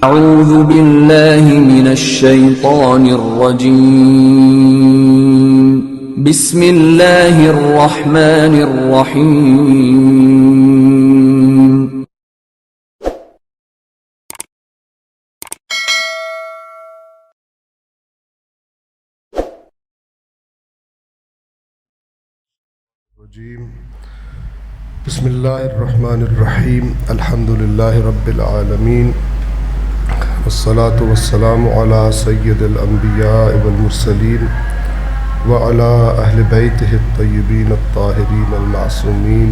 أعوذ بالله من الشيطان الرجيم بسم الله الرحمن الرحيم بسم اللہ الرحمن الرحیم الحمد للہ رب العالمین والصلاة والسلام علی سید الانبیاء والمرسلین وعلی اہل بیتہ الطیبین الطاہرین المعصومین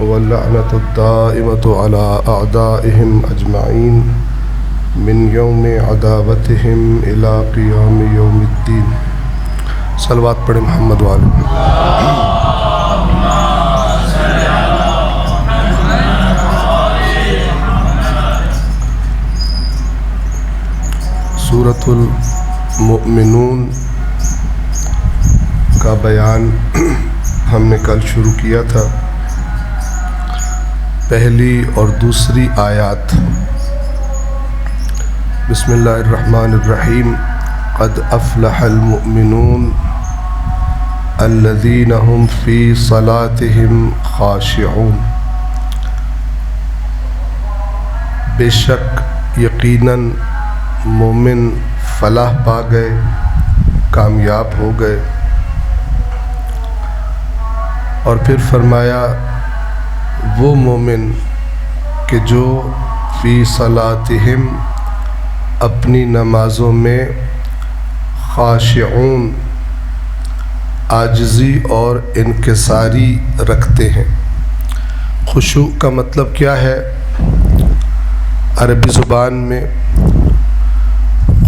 واللعنۃ الدائمۃ علی اعدائہم اجمعین من یوم عداوتہم الی قیام یوم الدین۔ صلوات پڑھیں محمد والے۔ سورۃ المؤمنون کا بیان ہم نے کل شروع کیا تھا۔ پہلی اور دوسری آیات۔ بسم اللہ الرحمن الرحیم۔ قد افلح المؤمنون الذین هم فی صلاتهم خاشعون۔ بے شک یقیناً مومن فلاح پا گئے، کامیاب ہو گئے۔ اور پھر فرمایا وہ مومن کہ جو فی صلاتہم اپنی نمازوں میں خاشعون عاجزی اور انکساری رکھتے ہیں۔ خشوع کا مطلب کیا ہے؟ عربی زبان میں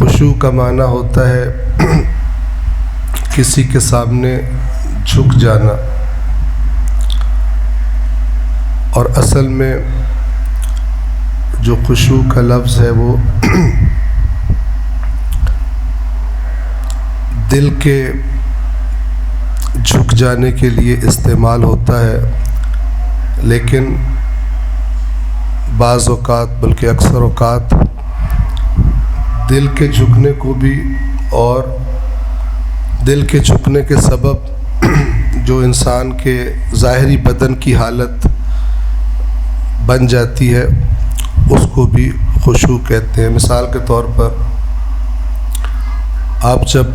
خشوع کا معنی ہوتا ہے کسی کے سامنے جھک جانا، اور اصل میں جو خشوع کا لفظ ہے وہ دل کے جھک جانے کے لیے استعمال ہوتا ہے، لیکن بعض اوقات بلکہ اکثر اوقات دل کے جھکنے کو بھی اور دل کے جھکنے کے سبب جو انسان کے ظاہری بدن کی حالت بن جاتی ہے اس کو بھی خشوع کہتے ہیں۔ مثال کے طور پر آپ جب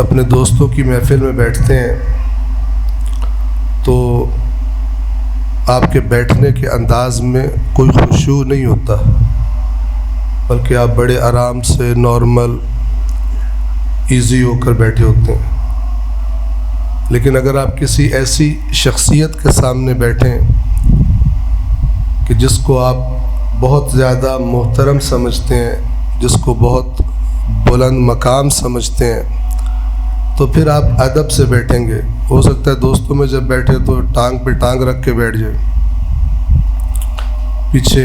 اپنے دوستوں کی محفل میں بیٹھتے ہیں تو آپ کے بیٹھنے کے انداز میں کوئی خشوع نہیں ہوتا، بلکہ آپ بڑے آرام سے نارمل ایزی ہو کر بیٹھے ہوتے ہیں۔ لیکن اگر آپ کسی ایسی شخصیت کے سامنے بیٹھیں کہ جس کو آپ بہت زیادہ محترم سمجھتے ہیں، جس کو بہت بلند مقام سمجھتے ہیں، تو پھر آپ ادب سے بیٹھیں گے۔ ہو سکتا ہے دوستوں میں جب بیٹھے تو ٹانگ پہ ٹانگ رکھ کے بیٹھ جائیں، پیچھے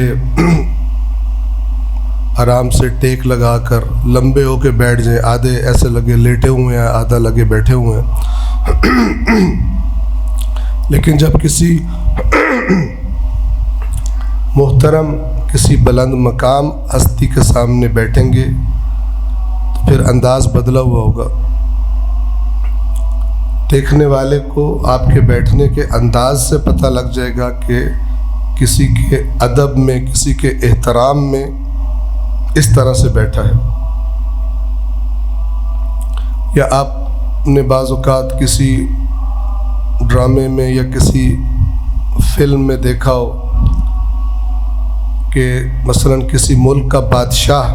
آرام سے ٹیک لگا کر لمبے ہو کے بیٹھ جائیں، آدھے ایسے لگے لیٹے ہوئے ہیں، آدھا لگے بیٹھے ہوئے ہیں۔ لیکن جب کسی محترم کسی بلند مقام ہستی کے سامنے بیٹھیں گے تو پھر انداز بدلا ہوا ہوگا۔ دیکھنے والے کو آپ کے بیٹھنے کے انداز سے پتہ لگ جائے گا کہ کسی کے ادب میں، کسی کے احترام میں اس طرح سے بیٹھا ہے۔ یا آپ نے بعض اوقات کسی ڈرامے میں یا کسی فلم میں دیکھا ہو کہ مثلا کسی ملک کا بادشاہ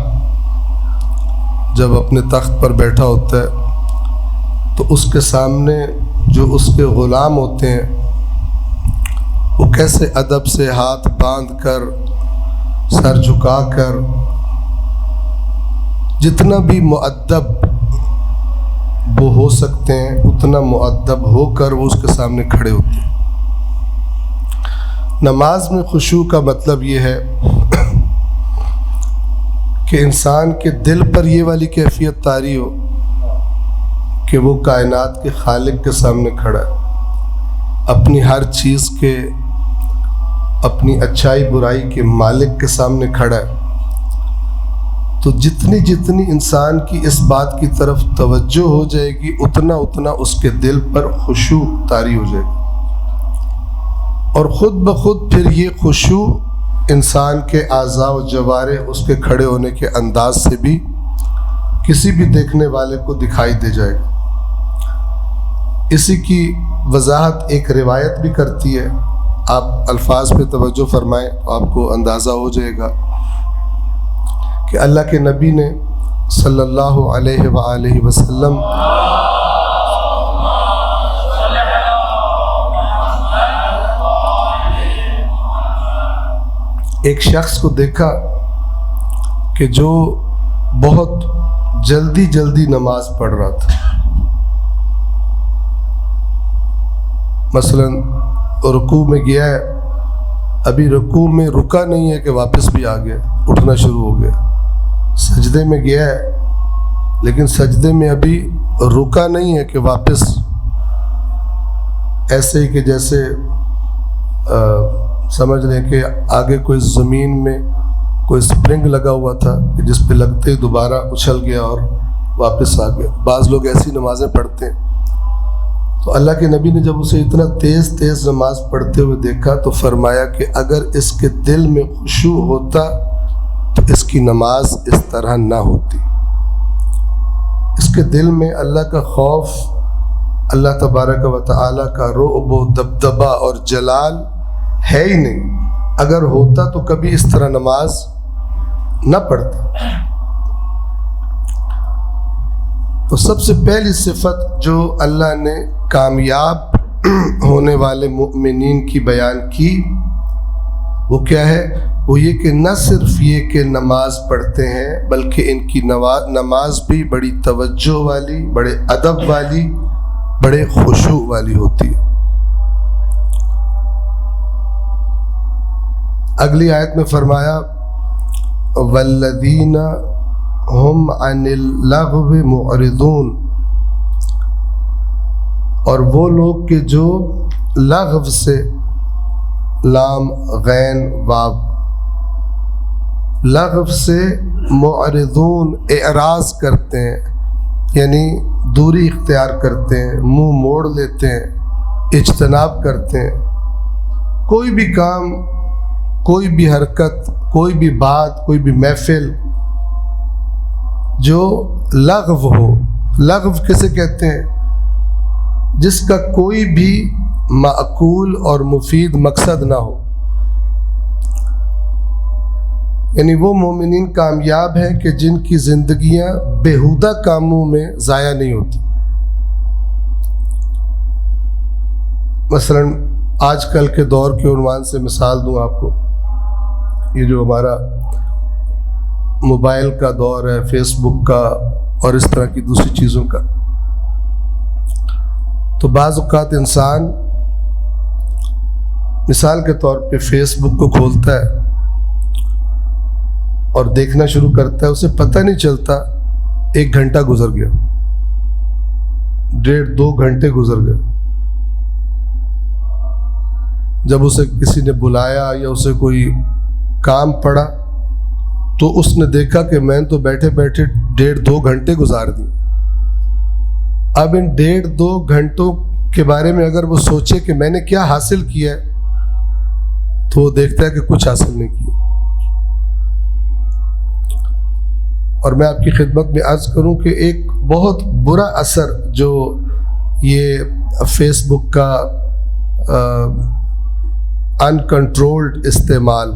جب اپنے تخت پر بیٹھا ہوتا ہے تو اس کے سامنے جو اس کے غلام ہوتے ہیں وہ کیسے ادب سے ہاتھ باندھ کر، سر جھکا کر، جتنا بھی مؤدب وہ ہو سکتے ہیں اتنا مؤدب ہو کر وہ اس کے سامنے کھڑے ہوتے ہیں۔ نماز میں خشوع کا مطلب یہ ہے کہ انسان کے دل پر یہ والی کیفیت طاری ہو کہ وہ کائنات کے خالق کے سامنے کھڑا ہے، اپنی ہر چیز کے، اپنی اچھائی برائی کے مالک کے سامنے کھڑا ہے، تو جتنی جتنی انسان کی اس بات کی طرف توجہ ہو جائے گی اتنا اتنا اس کے دل پر خشوع طاری ہو جائے گی، اور خود بخود پھر یہ خشوع انسان کے اعضاء و جوارح اس کے کھڑے ہونے کے انداز سے بھی کسی بھی دیکھنے والے کو دکھائی دے جائے گا۔ اسی کی وضاحت ایک روایت بھی کرتی ہے، آپ الفاظ پہ توجہ فرمائیں تو آپ کو اندازہ ہو جائے گا کہ اللہ کے نبی نے صلی اللہ علیہ وآلہ وسلم ایک شخص کو دیکھا کہ جو بہت جلدی جلدی نماز پڑھ رہا تھا۔ مثلا رکوع میں گیا ہے، ابھی رکوع میں رکا نہیں ہے کہ واپس بھی آ گیا، اٹھنا شروع ہو گیا۔ سجدے میں گیا ہے لیکن سجدے میں ابھی رکا نہیں ہے کہ واپس، ایسے ہی کہ جیسے سمجھ لیں کہ آگے کوئی زمین میں کوئی سپرنگ لگا ہوا تھا کہ جس پہ لگتے ہی دوبارہ اچھل گیا اور واپس آ گیا۔ بعض لوگ ایسی نمازیں پڑھتے ہیں۔ تو اللہ کے نبی نے جب اسے اتنا تیز تیز نماز پڑھتے ہوئے دیکھا تو فرمایا کہ اگر اس کے دل میں خشوع ہوتا تو اس کی نماز اس طرح نہ ہوتی۔ اس کے دل میں اللہ کا خوف، اللہ تبارک و تعالی کا رعب و دبدبہ اور جلال ہے ہی نہیں، اگر ہوتا تو کبھی اس طرح نماز نہ پڑھتا۔ تو سب سے پہلی صفت جو اللہ نے کامیاب ہونے والے مؤمنین کی بیان کی وہ کیا ہے؟ وہ یہ کہ نہ صرف یہ کہ نماز پڑھتے ہیں بلکہ ان کی نماز بھی بڑی توجہ والی، بڑے ادب والی، بڑے خشوع والی ہوتی ہے۔ اگلی آیت میں فرمایا والذین ہم عن اللغو معرضون، اور وہ لوگ کہ جو لغو سے، لام غین واو، لغو سے معرضون اعراض کرتے ہیں، یعنی دوری اختیار کرتے ہیں، منہ موڑ لیتے ہیں، اجتناب کرتے ہیں۔ کوئی بھی کام، کوئی بھی حرکت، کوئی بھی بات، کوئی بھی محفل جو لغو ہو، لغو کسے کہتے ہیں؟ جس کا کوئی بھی معقول اور مفید مقصد نہ ہو۔ یعنی وہ مومنین کامیاب ہیں کہ جن کی زندگیاں بیہودہ کاموں میں ضائع نہیں ہوتی۔ مثلا آج کل کے دور کے عنوان سے مثال دوں آپ کو، یہ جو ہمارا موبائل کا دور ہے، فیس بک کا اور اس طرح کی دوسری چیزوں کا، تو بعض اوقات انسان مثال کے طور پہ فیس بک کو کھولتا ہے اور دیکھنا شروع کرتا ہے، اسے پتہ نہیں چلتا 1 گھنٹہ گزر گیا، 1.5-2 گھنٹے گزر گئے۔ جب اسے کسی نے بلایا یا اسے کوئی کام پڑا تو اس نے دیکھا کہ میں تو بیٹھے بیٹھے 1.5-2 گھنٹے گزار دی۔ اب ان 1.5-2 گھنٹوں کے بارے میں اگر وہ سوچے کہ میں نے کیا حاصل کیا ہے تو وہ دیکھتا ہے کہ کچھ حاصل نہیں کیا۔ اور میں آپ کی خدمت میں عرض کروں کہ ایک بہت برا اثر جو یہ فیس بک کا انکنٹرولڈ استعمال،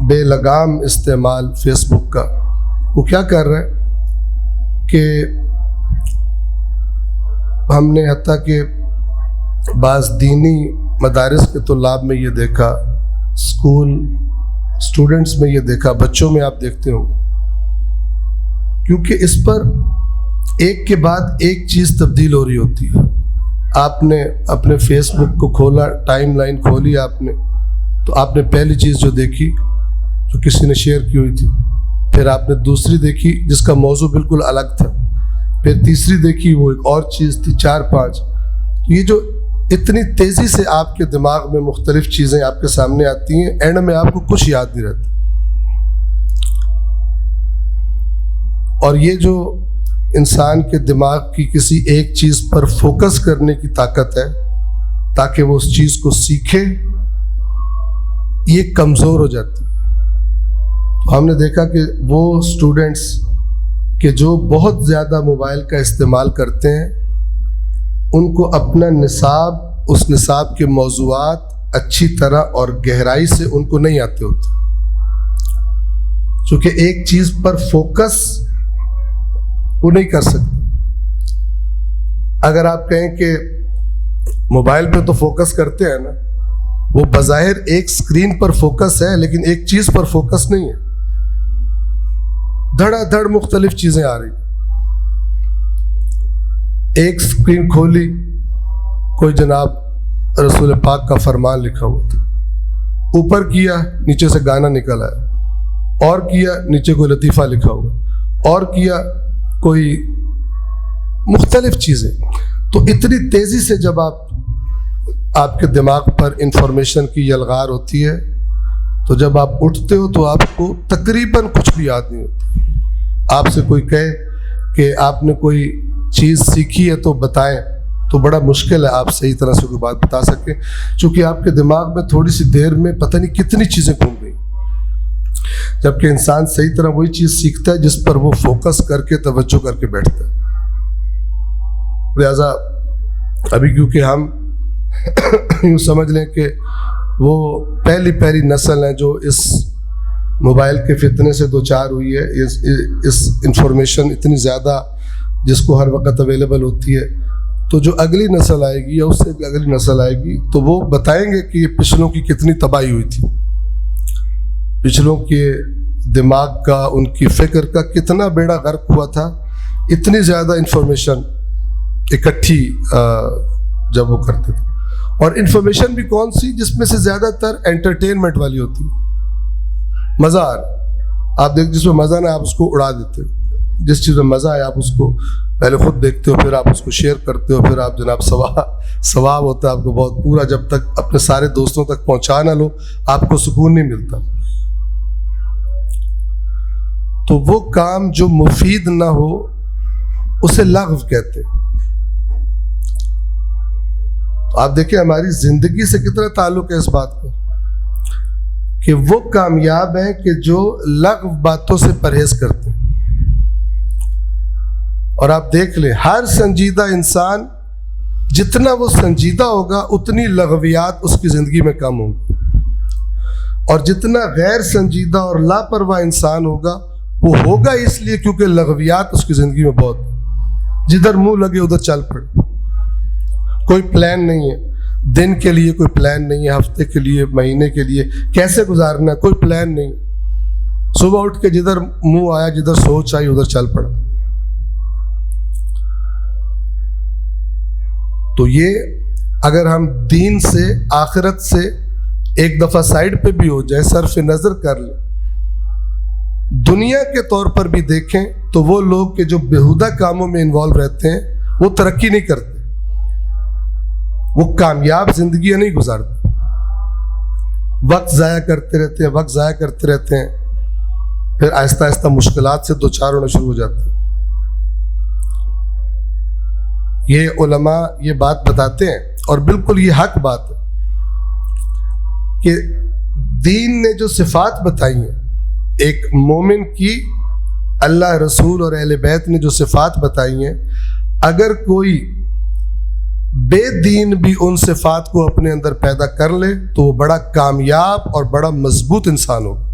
بے لگام استعمال فیس بک کا، وہ کیا کر رہا ہے کہ ہم نے حتیٰ کہ بعض دینی مدارس کے طلاب میں یہ دیکھا، اسکول اسٹوڈنٹس میں یہ دیکھا، بچوں میں آپ دیکھتے ہوں، کیونکہ اس پر ایک کے بعد ایک چیز تبدیل ہو رہی ہوتی ہے۔ آپ نے اپنے فیس بک کو کھولا، ٹائم لائن کھولی آپ نے، تو آپ نے پہلی چیز جو دیکھی جو کسی نے شیئر کی ہوئی تھی، پھر آپ نے دوسری دیکھی جس کا موضوع بالکل الگ تھا، پھر تیسری دیکھی وہ ایک اور چیز تھی، 4-5۔ تو یہ جو اتنی تیزی سے آپ کے دماغ میں مختلف چیزیں آپ کے سامنے آتی ہیں، اینڈ میں آپ کو کچھ یاد نہیں رہتا۔ اور یہ جو انسان کے دماغ کی کسی ایک چیز پر فوکس کرنے کی طاقت ہے تاکہ وہ اس چیز کو سیکھے، یہ کمزور ہو جاتی ہے۔ ہم نے دیکھا کہ وہ اسٹوڈنٹس کہ جو بہت زیادہ موبائل کا استعمال کرتے ہیں ان کو اپنا نصاب، اس نصاب کے موضوعات اچھی طرح اور گہرائی سے ان کو نہیں آتے ہوتے، چونکہ ایک چیز پر فوکس وہ نہیں کر سکتے۔ اگر آپ کہیں کہ موبائل پہ تو فوکس کرتے ہیں نا، وہ بظاہر ایک سکرین پر فوکس ہے لیکن ایک چیز پر فوکس نہیں ہے، دھڑا دھڑ مختلف چیزیں آ رہی۔ ایک سکرین کھولی، کوئی جناب رسول پاک کا فرمان لکھا ہوا تھا، اوپر کیا نیچے سے گانا نکل آیا، اور کیا نیچے کوئی لطیفہ لکھا ہوا، اور کیا کوئی مختلف چیزیں۔ تو اتنی تیزی سے جب آپ کے دماغ پر انفارمیشن کی یلغار ہوتی ہے تو جب آپ اٹھتے ہو تو آپ کو تقریباً کچھ بھی یاد نہیں ہوتا۔ آپ سے کوئی کہے کہ آپ نے کوئی چیز سیکھی ہے تو بتائیں، تو بڑا مشکل ہے آپ صحیح طرح سے کوئی بات بتا سکیں، چونکہ آپ کے دماغ میں تھوڑی سی دیر میں پتہ نہیں کتنی چیزیں گھوم گئی، جبکہ انسان صحیح طرح وہی چیز سیکھتا ہے جس پر وہ فوکس کر کے توجہ کر کے بیٹھتا ہے۔ لہٰذا ابھی کیونکہ ہم یوں سمجھ لیں کہ وہ پہلی نسل ہے جو اس موبائل کے فتنے سے دوچار ہوئی ہے، اس انفارمیشن اتنی زیادہ جس کو ہر وقت اویلیبل ہوتی ہے، تو جو اگلی نسل آئے گی یا اس سے اگلی نسل آئے گی تو وہ بتائیں گے کہ یہ پچھلوں کی کتنی تباہی ہوئی تھی، پچھلوں کے دماغ کا، ان کی فکر کا کتنا بیڑا غرق ہوا تھا، اتنی زیادہ انفارمیشن اکٹھی جب وہ کرتے تھے۔ اور انفارمیشن بھی کون سی؟ جس میں سے زیادہ تر انٹرٹینمنٹ والی ہوتی ہے، مزہ آ رہا، آپ دیکھ جس میں مزہ نہ آپ اس کو اڑا دیتے، جس چیز میں مزہ ہے آپ اس کو پہلے خود دیکھتے ہو، پھر آپ اس کو شیئر کرتے ہو، پھر آپ جناب ثواب ہوتا ہے آپ کو بہت پورا، جب تک اپنے سارے دوستوں تک پہنچا نہ لو آپ کو سکون نہیں ملتا۔ تو وہ کام جو مفید نہ ہو اسے لغو کہتے ہیں۔ آپ دیکھیں ہماری زندگی سے کتنا تعلق ہے اس بات کا کہ وہ کامیاب ہیں کہ جو لغو باتوں سے پرہیز کرتے ہیں۔ اور آپ دیکھ لیں ہر سنجیدہ انسان جتنا وہ سنجیدہ ہوگا اتنی لغویات اس کی زندگی میں کم ہوں گی، اور جتنا غیر سنجیدہ اور لاپرواہ انسان ہوگا وہ ہوگا اس لیے کیونکہ لغویات اس کی زندگی میں بہت، جدھر منہ لگے ادھر چل پڑے، کوئی پلان نہیں ہے دن کے لیے، کوئی پلان نہیں ہے ہفتے کے لیے، مہینے کے لیے کیسے گزارنا ہے، کوئی پلان نہیں، صبح اٹھ کے جدھر منہ آیا، جدھر سوچ آئی ادھر چل پڑا۔ تو یہ اگر ہم دین سے، آخرت سے ایک دفعہ سائڈ پہ بھی ہو جائے، صرف نظر کر لیں، دنیا کے طور پر بھی دیکھیں تو وہ لوگ کہ جو بیہودہ کاموں میں انوالو رہتے ہیں وہ ترقی نہیں کرتے، وہ کامیاب زندگیاں نہیں گزارتے، وقت ضائع کرتے رہتے ہیں، پھر آہستہ آہستہ مشکلات سے دوچار ہونا شروع ہو جاتے ہیں۔ یہ علماء یہ بات بتاتے ہیں اور بالکل یہ حق بات ہے کہ دین نے جو صفات بتائی ہیں ایک مومن کی، اللہ رسول اور اہل بیت نے جو صفات بتائی ہیں، اگر کوئی بے دین بھی ان صفات کو اپنے اندر پیدا کر لے تو وہ بڑا کامیاب اور بڑا مضبوط انسان ہوگا،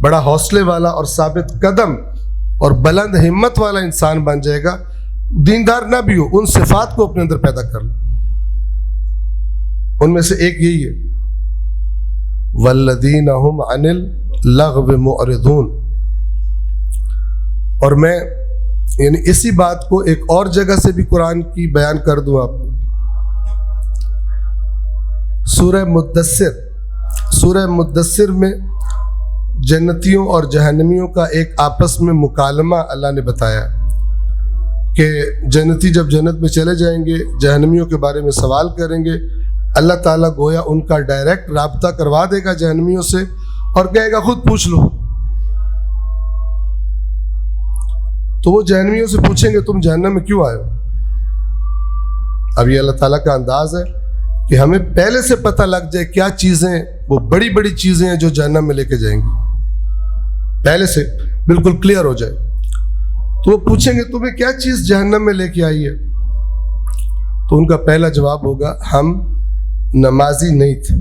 بڑا حوصلے والا اور ثابت قدم اور بلند ہمت والا انسان بن جائے گا۔ دیندار نہ بھی ہو، ان صفات کو اپنے اندر پیدا کر لے۔ ان میں سے ایک یہی ہے والذین هم عن اللغو معرضون۔ اور میں یعنی اسی بات کو ایک اور جگہ سے بھی قرآن کی بیان کر دوں آپ کو، سورہ مدثر میں جنتیوں اور جہنمیوں کا ایک آپس میں مکالمہ اللہ نے بتایا کہ جنتی جب جنت میں چلے جائیں گے جہنمیوں کے بارے میں سوال کریں گے، اللہ تعالیٰ گویا ان کا ڈائریکٹ رابطہ کروا دے گا جہنمیوں سے اور کہے گا خود پوچھ لو۔ تو وہ جہنمیوں سے پوچھیں گے تم جہنم میں کیوں آئے ہو؟ اب یہ اللہ تعالیٰ کا انداز ہے کہ ہمیں پہلے سے پتہ لگ جائے کیا چیزیں وہ بڑی بڑی چیزیں ہیں جو جہنم میں لے کے جائیں گی، پہلے سے بالکل کلیئر ہو جائے. تو وہ پوچھیں گے تمہیں کیا چیز جہنم میں لے کے آئی ہے؟ تو ان کا پہلا جواب ہوگا ہم نمازی نہیں تھے.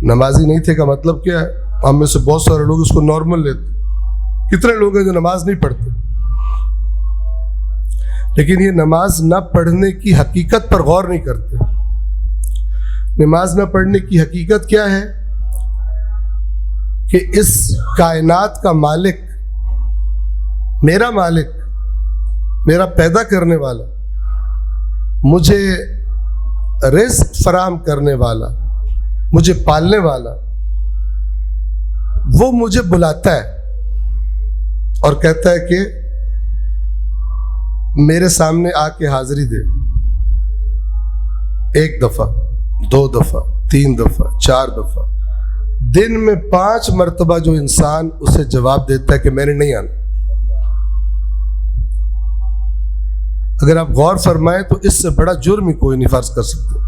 نمازی نہیں تھے کا مطلب کیا ہے؟ ہم میں سے بہت سارے لوگ اس کو نارمل لیتے. کتنے لوگ ہیں جو نماز نہیں پڑھتے، لیکن یہ نماز نہ پڑھنے کی حقیقت پر غور نہیں کرتے. نماز نہ پڑھنے کی حقیقت کیا ہے؟ کہ اس کائنات کا مالک، میرا مالک، میرا پیدا کرنے والا، مجھے رزق فراہم کرنے والا، مجھے پالنے والا، وہ مجھے بلاتا ہے اور کہتا ہے کہ میرے سامنے آ کے حاضری دے. 1 دفعہ، 2 دفعہ، 3 دفعہ، 4 دفعہ، دن میں 5 مرتبہ جو انسان اسے جواب دیتا ہے کہ میں نے نہیں آنا. اگر آپ غور فرمائیں تو اس سے بڑا جرم ہی کوئی نہیں فرض کر سکتے.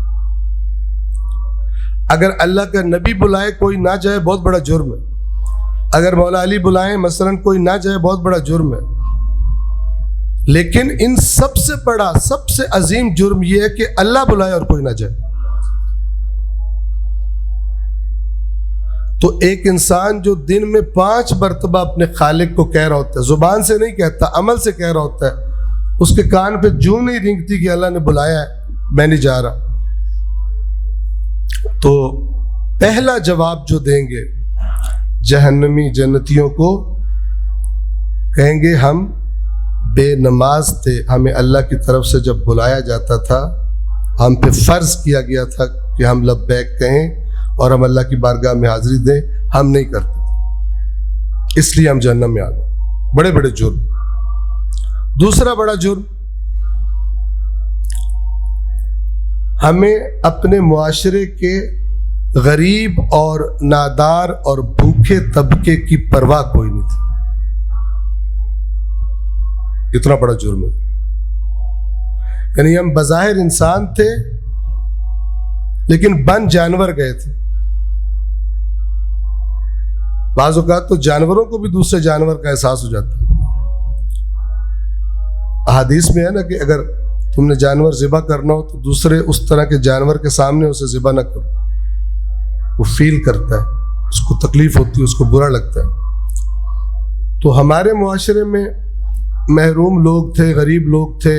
اگر اللہ کا نبی بلائے کوئی نہ جائے بہت بڑا جرم ہے. اگر مولا علی بلائیں مثلاً کوئی نہ جائے بہت بڑا جرم ہے. لیکن ان سب سے بڑا، سب سے عظیم جرم یہ ہے کہ اللہ بلائے اور کوئی نہ جائے. تو ایک انسان جو دن میں 5 مرتبہ اپنے خالق کو کہہ رہا ہوتا ہے، زبان سے نہیں کہتا، عمل سے کہہ رہا ہوتا ہے، اس کے کان پہ جوں نہیں رینگتی کہ اللہ نے بلایا ہے، میں نہیں جا رہا. تو پہلا جواب جو دیں گے جہنمی جنتیوں کو، کہیں گے ہم بے نماز تھے، ہمیں اللہ کی طرف سے جب بلایا جاتا تھا ہم پہ فرض کیا گیا تھا کہ ہم لبیک کہیں اور ہم اللہ کی بارگاہ میں حاضری دیں، ہم نہیں کرتے تھے، اس لیے ہم جہنم میں آ گئے. بڑے بڑے جرم. دوسرا بڑا جرم، ہمیں اپنے معاشرے کے غریب اور نادار اور بھوکے طبقے کی پرواہ کوئی نہیں تھی. اتنا بڑا جرم ہے. یعنی ہم بظاہر انسان تھے لیکن بن جانور گئے تھے. بعض اوقات تو جانوروں کو بھی دوسرے جانور کا احساس ہو جاتا ہے. احادیث میں ہے نا کہ اگر تم نے جانور ذبح کرنا ہو تو دوسرے اس طرح کے جانور کے سامنے اسے ذبح نہ کرو. وہ فیل کرتا ہے، اس کو تکلیف ہوتی ہے، اس کو برا لگتا ہے. تو ہمارے معاشرے میں محروم لوگ تھے، غریب لوگ تھے،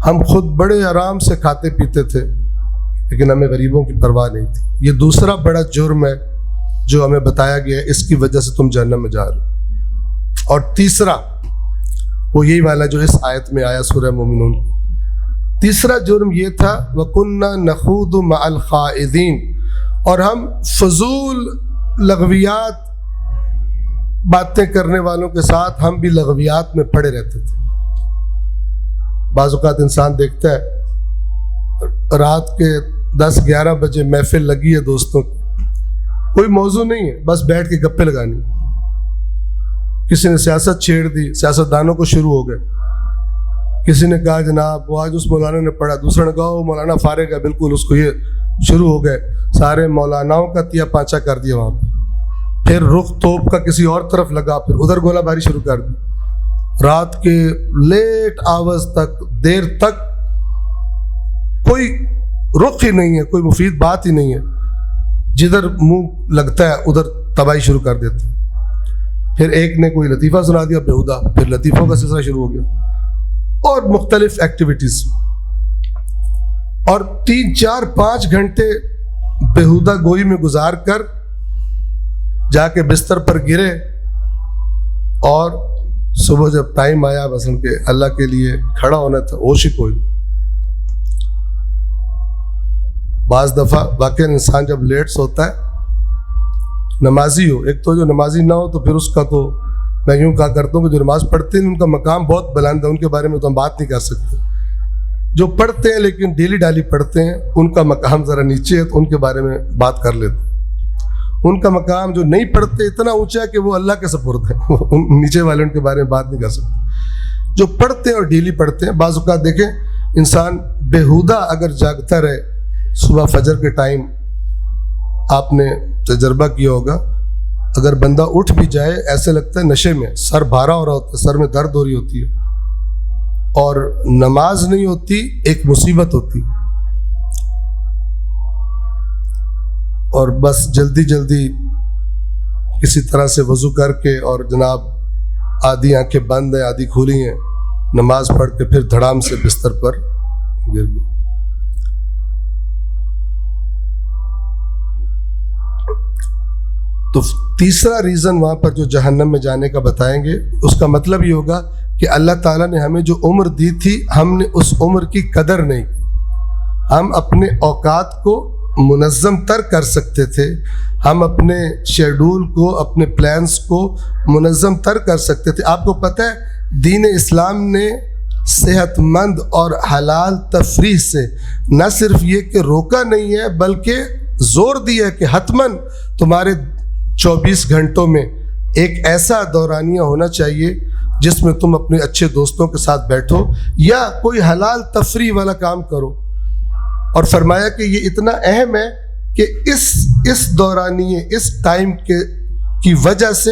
ہم خود بڑے آرام سے کھاتے پیتے تھے لیکن ہمیں غریبوں کی پرواہ نہیں تھی. یہ دوسرا بڑا جرم ہے جو ہمیں بتایا گیا ہے، اس کی وجہ سے تم جہنم میں جا رہے ہو. اور تیسرا وہ یہی والا جو اس آیت میں آیا سورہ مومنون. تیسرا جرم یہ تھا وَكُنَّا نَخُوضُ مَعَ الْخَائِضِينَ، اور ہم فضول لغویات باتیں کرنے والوں کے ساتھ ہم بھی لغویات میں پڑے رہتے تھے. بعض اوقات انسان دیکھتا ہے رات کے 10-11 بجے محفل لگی ہے دوستوں کی، کوئی موضوع نہیں ہے، بس بیٹھ کے گپے لگانی. کسی نے سیاست چھیڑ دی، سیاست دانوں کو شروع ہو گئے. کسی نے کہا جناب وہ آج اس مولانا نے پڑھا، دوسرے نے کہا وہ مولانا فارغ ہے بالکل، اس کو یہ شروع ہو گئے. سارے مولاناؤں کا تیا پانچا کر دیا وہاں پہ. پھر رخ توپ کا کسی اور طرف لگا، پھر ادھر گولہ باری شروع کر دی. رات کے لیٹ آورز تک، دیر تک کوئی رخ ہی نہیں ہے، کوئی مفید بات ہی نہیں ہے. جدھر منہ لگتا ہے ادھر تباہی شروع کر دیتے. پھر ایک نے کوئی لطیفہ سنا دیا بےہودہ، پھر لطیفوں کا سلسلہ شروع ہو گیا، اور مختلف ایکٹیویٹیز. اور 3-4-5 گھنٹے بےہودہ گوئی میں گزار کر جا کے بستر پر گرے، اور صبح جب ٹائم آیا مثلا کہ اللہ کے لیے کھڑا ہونا تھا، ہوش ہی کوئی. بعض دفعہ واقعی انسان جب لیٹ سوتا ہے، نمازی ہو، ایک تو جو نمازی نہ ہو تو پھر اس کا تو میں یوں کہا کرتا ہوں کہ جو نماز پڑھتے ہیں ان کا مقام بہت بلند ہے، ان کے بارے میں تو ہم بات نہیں کر سکتے. جو پڑھتے ہیں لیکن ڈیلی ڈالی پڑھتے ہیں ان کا مقام ذرا نیچے ہے، تو ان کے بارے میں بات کر لیتے ہیں. ان کا مقام جو نہیں پڑھتے اتنا اونچا ہے کہ وہ اللہ کے سپرد ہے، نیچے والے ان کے بارے میں بات نہیں کر سکتے۔ جو پڑھتے ہیں اور ڈیلی پڑھتے ہیں، بعض اوقات دیکھیں انسان بیہودہ اگر جاگتا رہے صبح فجر کے ٹائم، آپ نے تجربہ کیا ہوگا، اگر بندہ اٹھ بھی جائے ایسے لگتا ہے نشے میں، سر بھارا ہو رہا ہوتا ہے، سر میں درد ہو رہی ہوتی ہے، اور نماز نہیں ہوتی، ایک مصیبت ہوتی، اور بس جلدی جلدی کسی طرح سے وضو کر کے اور جناب آدھی آنکھیں بند ہیں آدھی کھلی ہیں، نماز پڑھ کے پھر دھڑام سے بستر پر گر گئی۔ تو تیسرا ریزن وہاں پر جو جہنم میں جانے کا بتائیں گے، اس کا مطلب یہ ہوگا کہ اللہ تعالیٰ نے ہمیں جو عمر دی تھی، ہم نے اس عمر کی قدر نہیں کی۔ ہم اپنے اوقات کو منظم تر کر سکتے تھے، ہم اپنے شیڈول کو، اپنے پلانز کو منظم تر کر سکتے تھے۔ آپ کو پتہ ہے دین اسلام نے صحت مند اور حلال تفریح سے نہ صرف یہ کہ روکا نہیں ہے، بلکہ زور دیا ہے کہ حتماً تمہارے 24 گھنٹوں میں ایک ایسا دورانیہ ہونا چاہیے جس میں تم اپنے اچھے دوستوں کے ساتھ بیٹھو یا کوئی حلال تفریح والا کام کرو، اور فرمایا کہ یہ اتنا اہم ہے کہ اس دورانیے، اس ٹائم کی وجہ سے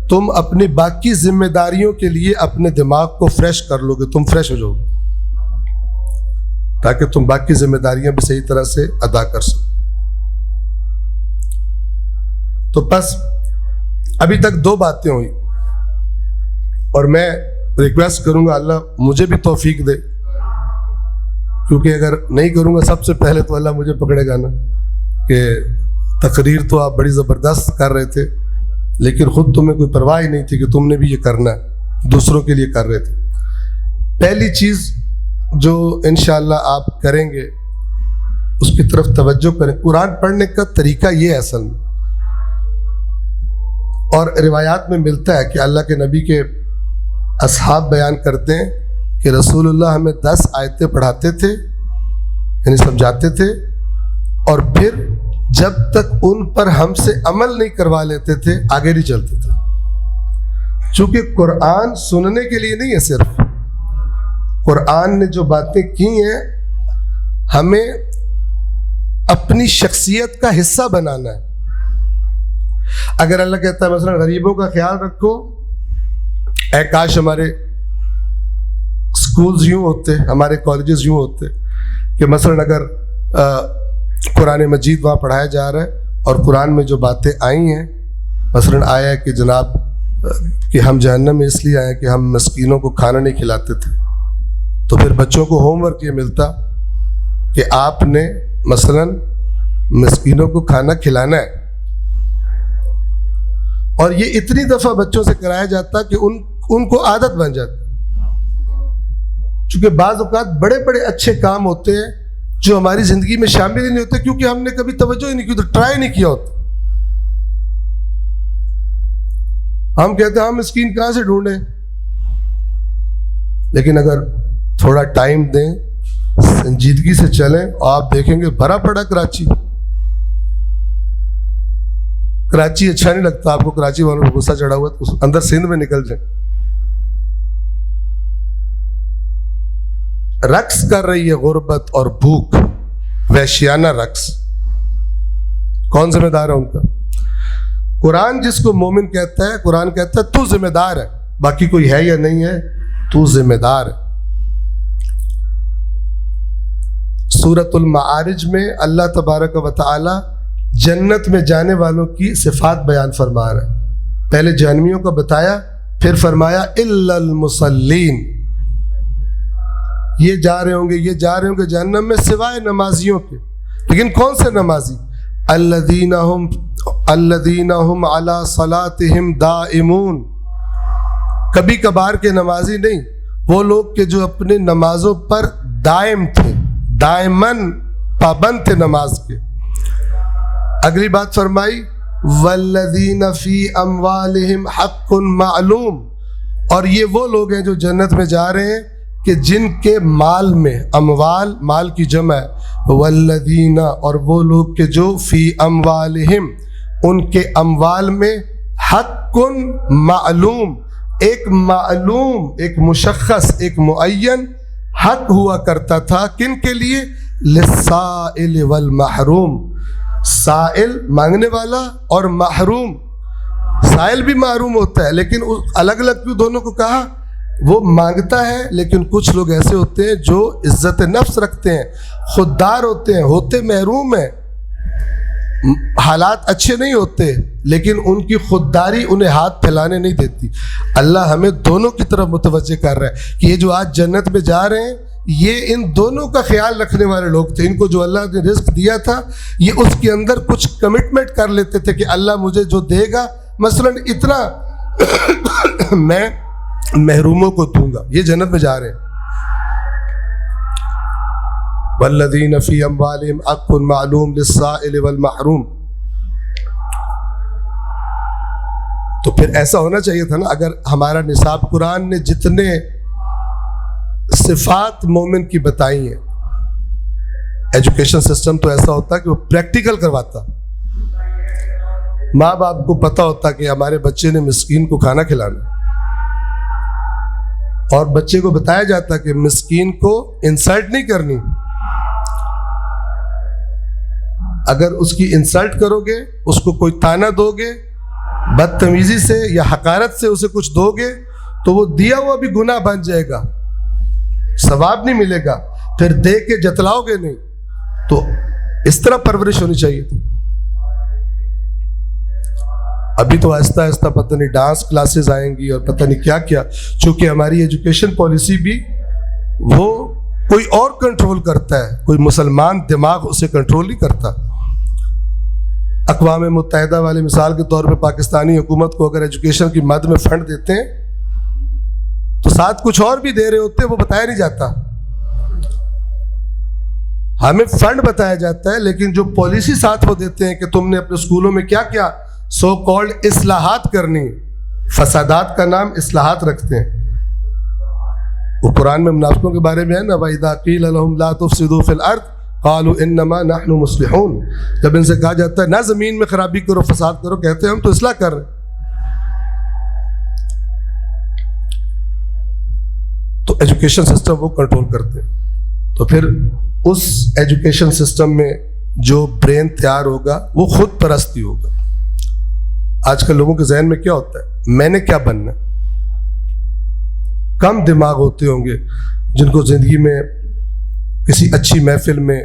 تم اپنی باقی ذمہ داریوں کے لیے اپنے دماغ کو فریش کر لو گے، تم فریش ہو جاؤ گے تاکہ تم باقی ذمہ داریاں بھی صحیح طرح سے ادا کر سکو۔ تو بس ابھی تک 2 باتیں ہوئی، اور میں ریکویسٹ کروں گا اللہ مجھے بھی توفیق دے، کیونکہ اگر نہیں کروں گا سب سے پہلے تو اللہ مجھے پکڑے گا نا، کہ تقریر تو آپ بڑی زبردست کر رہے تھے لیکن خود تمہیں کوئی پرواہ ہی نہیں تھی کہ تم نے بھی یہ کرنا ہے، دوسروں کے لیے کر رہے تھے۔ پہلی چیز جو انشاءاللہ آپ کریں گے اس کی طرف توجہ کریں۔ قرآن پڑھنے کا طریقہ یہ ہے اصل میں، اور روایات میں ملتا ہے کہ اللہ کے نبی کے اصحاب بیان کرتے ہیں کہ رسول اللہ ہمیں 10 آیتیں پڑھاتے تھے، یعنی سمجھاتے تھے، اور پھر جب تک ان پر ہم سے عمل نہیں کروا لیتے تھے آگے نہیں چلتے تھے۔ چونکہ قرآن سننے کے لیے نہیں ہے، صرف قرآن نے جو باتیں کی ہیں ہمیں اپنی شخصیت کا حصہ بنانا ہے۔ اگر اللہ کہتا ہے مثلا غریبوں کا خیال رکھو، اے کاش ہمارے سکولز یوں ہوتے، ہمارے کالجز یوں ہوتے کہ مثلا اگر قرآن مجید وہاں پڑھایا جا رہا ہے اور قرآن میں جو باتیں آئی ہیں، مثلا آیا ہے کہ جناب کہ ہم جہنم میں اس لیے آئے کہ ہم مسکینوں کو کھانا نہیں کھلاتے تھے، تو پھر بچوں کو ہوم ورک یہ ملتا کہ آپ نے مثلا مسکینوں کو کھانا کھلانا ہے، اور یہ اتنی دفعہ بچوں سے کرایا جاتا کہ ان کو عادت بن جاتی۔ چونکہ بعض اوقات بڑے بڑے اچھے کام ہوتے ہیں جو ہماری زندگی میں شامل ہی نہیں ہوتے کیونکہ ہم نے کبھی توجہ ہی نہیں کی، تو ٹرائی نہیں کیا ہوتا۔ ہم کہتے ہیں ہم مسکین کہاں سے ڈھونڈیں، لیکن اگر تھوڑا ٹائم دیں، سنجیدگی سے چلیں، آپ دیکھیں گے بھرا پڑا کراچی اچھا نہیں لگتا آپ کو، کراچی والوں کو غصہ چڑھا ہوا تو اندر سندھ میں نکل جائیں۔ رقص کر رہی ہے غربت اور بھوک، وحشیانہ رقص، کون ذمہ دار ہے ان کا؟ قرآن جس کو مومن کہتا ہے، قرآن کہتا ہے تو ذمہ دار ہے، باقی کوئی ہے یا نہیں ہے، تو ذمہ دار ہے۔ سورۃ المعارج میں اللہ تبارک و تعالی جنت میں جانے والوں کی صفات بیان فرما رہا ہے۔ پہلے جہنمیوں کو بتایا، پھر فرمایا الا المصلین، یہ جا رہے ہوں گے جہنم میں سوائے نمازیوں کے۔ لیکن کون سے نمازی؟ الذین ہم علی صلاتہم دائمون، کبھی کبھار کے نمازی نہیں، وہ لوگ کہ جو اپنے نمازوں پر دائم تھے، دائماً پابند تھے نماز کے۔ اگلی بات فرمائی والذین فی اموالہم حق معلوم، اور یہ وہ لوگ ہیں جو جنت میں جا رہے ہیں کہ جن کے مال میں، اموال مال کی جمع ہے، والذین، اور وہ لوگ کہ جو فی اموالہم، ان کے اموال میں حق معلوم، ایک معلوم، ایک مشخص، ایک معین حق ہوا کرتا تھا. کن کے لیے؟ للسائل والمحروم، سائل مانگنے والا اور محروم. سائل بھی محروم ہوتا ہے، لیکن الگ الگ کیوں دونوں کو کہا؟ وہ مانگتا ہے، لیکن کچھ لوگ ایسے ہوتے ہیں جو عزت نفس رکھتے ہیں، خوددار ہوتے ہیں، ہوتے محروم ہیں، حالات اچھے نہیں ہوتے، لیکن ان کی خودداری انہیں ہاتھ پھیلانے نہیں دیتی. اللہ ہمیں دونوں کی طرف متوجہ کر رہا ہے کہ یہ جو آج جنت میں جا رہے ہیں یہ ان دونوں کا خیال رکھنے والے لوگ تھے. ان کو جو اللہ نے رزق دیا تھا یہ اس کے اندر کچھ کمٹمنٹ کر لیتے تھے کہ اللہ مجھے جو دے گا مثلا اتنا میں محروموں کو دوں گا. یہ جنت میں جا رہے ہیں. والذین فی اموالہم حق معلوم للسائل والمحروم. تو پھر ایسا ہونا چاہیے تھا نا، اگر ہمارا نصاب قرآن نے جتنے صفات مومن کی بتائی ہیں، ایجوکیشن سسٹم تو ایسا ہوتا کہ وہ پریکٹیکل کرواتا. ماں باپ کو پتہ ہوتا کہ ہمارے بچے نے مسکین کو کھانا کھلانا، اور بچے کو بتایا جاتا کہ مسکین کو انسلٹ نہیں کرنی. اگر اس کی انسلٹ کرو گے، اس کو کوئی تانا دو گے، بدتمیزی سے یا حقارت سے اسے کچھ دو گے، تو وہ دیا ہوا بھی گناہ بن جائے گا، ثواب نہیں ملے گا. پھر دے کے جتلاؤ گے نہیں. تو اس طرح پرورش ہونی چاہیے تھی. ابھی تو آہستہ آہستہ پتہ نہیں ڈانس کلاسز آئیں گی اور پتہ نہیں کیا کیا، چونکہ ہماری ایجوکیشن پالیسی بھی وہ کوئی اور کنٹرول کرتا ہے، کوئی مسلمان دماغ اسے کنٹرول نہیں کرتا. اقوام متحدہ والے مثال کے طور پہ پاکستانی حکومت کو اگر ایجوکیشن کی مد میں فنڈ دیتے ہیں تو ساتھ کچھ اور بھی دے رہے ہوتے ہیں، وہ بتایا نہیں جاتا. ہمیں فنڈ بتایا جاتا ہے، لیکن جو پالیسی ساتھ وہ دیتے ہیں کہ تم نے اپنے اسکولوں میں کیا کیا سو کالڈ اصلاحات کرنی، فسادات کا نام اصلاحات رکھتے ہیں. وہ قرآن میں منافقوں کے بارے میں ہے نا، وَإِذَا قِيلَ لَهُمْ لَا تُفْسِدُوا فِي الْأَرْضِ قَالُوا إِنَّمَا نَحْنُ مُصْلِحُونَ. جب ان سے کہا جاتا ہے نہ زمین میں خرابی کرو، فساد کرو، کہتے ہیں ہم تو اصلاح کر رہے ہیں. تو ایجوکیشن سسٹم وہ کنٹرول کرتے ہیں. تو پھر اس ایجوکیشن سسٹم میں جو برین تیار ہوگا وہ خود پرستی ہوگا. آج کل لوگوں کے ذہن میں کیا ہوتا ہے؟ میں نے کیا بننا. کم دماغ ہوتے ہوں گے جن کو زندگی میں کسی اچھی محفل میں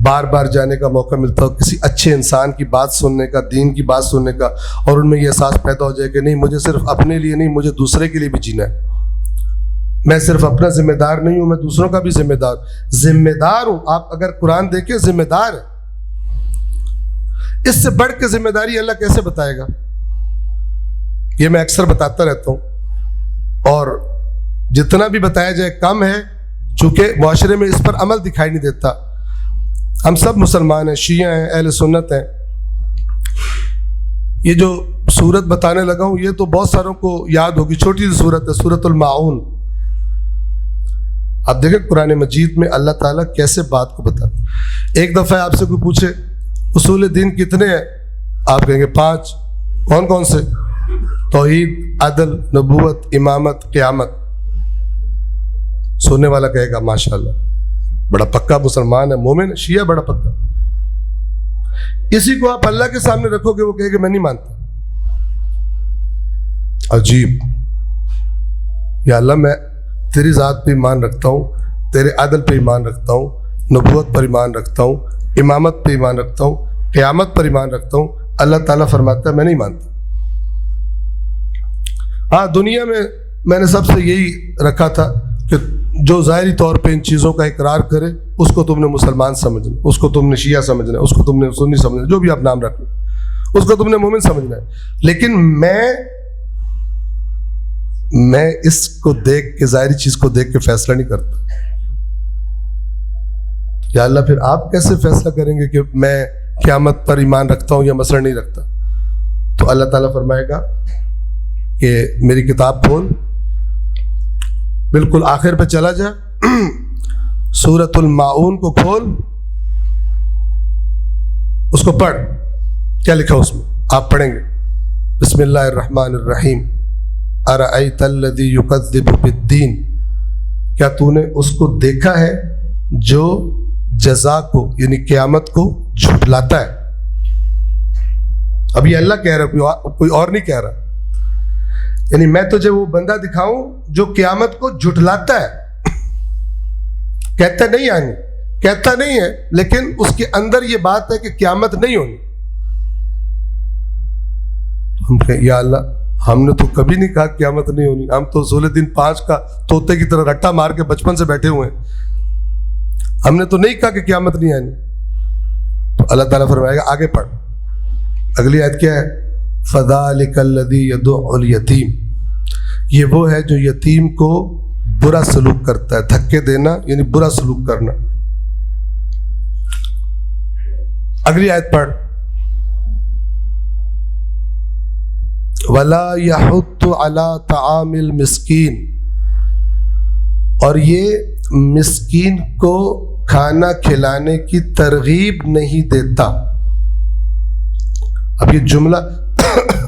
بار بار جانے کا موقع ملتا ہو، کسی اچھے انسان کی بات سننے کا، دین کی بات سننے کا، اور ان میں یہ احساس پیدا ہو جائے کہ نہیں، مجھے صرف اپنے لیے نہیں، مجھے دوسرے کے لیے بھی جینا ہے. میں صرف اپنا ذمہ دار نہیں ہوں، میں دوسروں کا بھی ذمہ دار ہوں. آپ اگر قرآن دیکھیں ذمہ دار ہے. اس سے بڑھ کے ذمہ داری اللہ کیسے بتائے گا؟ یہ میں اکثر بتاتا رہتا ہوں، اور جتنا بھی بتایا جائے کم ہے، چونکہ معاشرے میں اس پر عمل دکھائی نہیں دیتا. ہم سب مسلمان ہیں، شیعہ ہیں، اہل سنت ہیں. یہ جو سورت بتانے لگا ہوں یہ تو بہت ساروں کو یاد ہوگی، چھوٹی سی سورت ہے، سورت الماعون. آپ دیکھیں قرآن مجید میں اللہ تعالیٰ کیسے بات کو بتاتا. ایک دفعہ آپ سے کوئی پوچھے اصول دین کتنے ہیں، آپ کہیں گے 5. کون کون سے؟ توحید، عدل، نبوت، امامت، قیامت. سننے والا کہے گا ماشاءاللہ بڑا پکا مسلمان ہے، مومن، شیعہ بڑا پکا. اسی کو آپ اللہ کے سامنے رکھو گے، وہ کہے گا میں نہیں مانتا. عجیب. یا اللہ میں تیری ذات پہ ایمان رکھتا ہوں، تیرے عدل پہ ایمان رکھتا ہوں، نبوت پر ایمان رکھتا ہوں، امامت پہ ایمان رکھتا ہوں، قیامت پر ایمان رکھتا ہوں. اللہ تعالیٰ فرماتا ہے میں نہیں مانتا. ہاں دنیا میں نے سب سے یہی رکھا تھا کہ جو ظاہری طور پہ ان چیزوں کا اقرار کرے اس کو تم نے مسلمان سمجھنا، اس کو تم نے شیعہ سمجھنا، اس کو تم نے سنی سمجھنا، جو بھی آپ نام رکھ لیں، اس کو تم نے مومن سمجھنا ہے. لیکن میں اس کو دیکھ کے، ظاہری چیز کو دیکھ کے فیصلہ نہیں کرتا. یا اللہ پھر آپ کیسے فیصلہ کریں گے کہ میں قیامت پر ایمان رکھتا ہوں یا مثلا نہیں رکھتا؟ تو اللہ تعالیٰ فرمائے گا کہ میری کتاب کھول، بالکل آخر پہ چلا جا، سورۃ الماعون کو کھول، اس کو پڑھ، کیا لکھا اس میں. آپ پڑھیں گے بسم اللہ الرحمن الرحیم ارأیت الذی یکذب بالدین، کیا تو نے اس کو دیکھا ہے جو جزا کو یعنی قیامت کو جھٹلاتا ہے؟ اب یہ اللہ کہہ رہا ہے، کوئی اور نہیں کہہ رہا. یعنی میں تجھے وہ بندہ دکھاؤں جو قیامت کو جھٹلاتا ہے، کہتا نہیں ہے لیکن اس کے اندر یہ بات ہے کہ قیامت نہیں ہونی. ہم کہیں یا اللہ ہم نے تو کبھی نہیں کہا قیامت نہیں ہونی، ہم تو اصول دین 5 کا طوطے کی طرح رٹا مار کے بچپن سے بیٹھے ہوئے ہیں، ہم نے تو نہیں کہا کہ قیامت نہیں آنی. تو اللہ تعالیٰ فرمائے گا آگے پڑھ، اگلی آیت کیا ہے؟ فَذَلِكَ الَّذِي يَدُعُّ الْيَتِيمَ، یہ وہ ہے جو یتیم کو برا سلوک کرتا ہے. دھکے دینا یعنی برا سلوک کرنا. اگلی آیت پڑھ وَلَا يَحُضُّ عَلَىٰ طَعَامِ الْمِسْكِينِ، اور یہ مسکین کو کھانا کھلانے کی ترغیب نہیں دیتا. اب یہ جملہ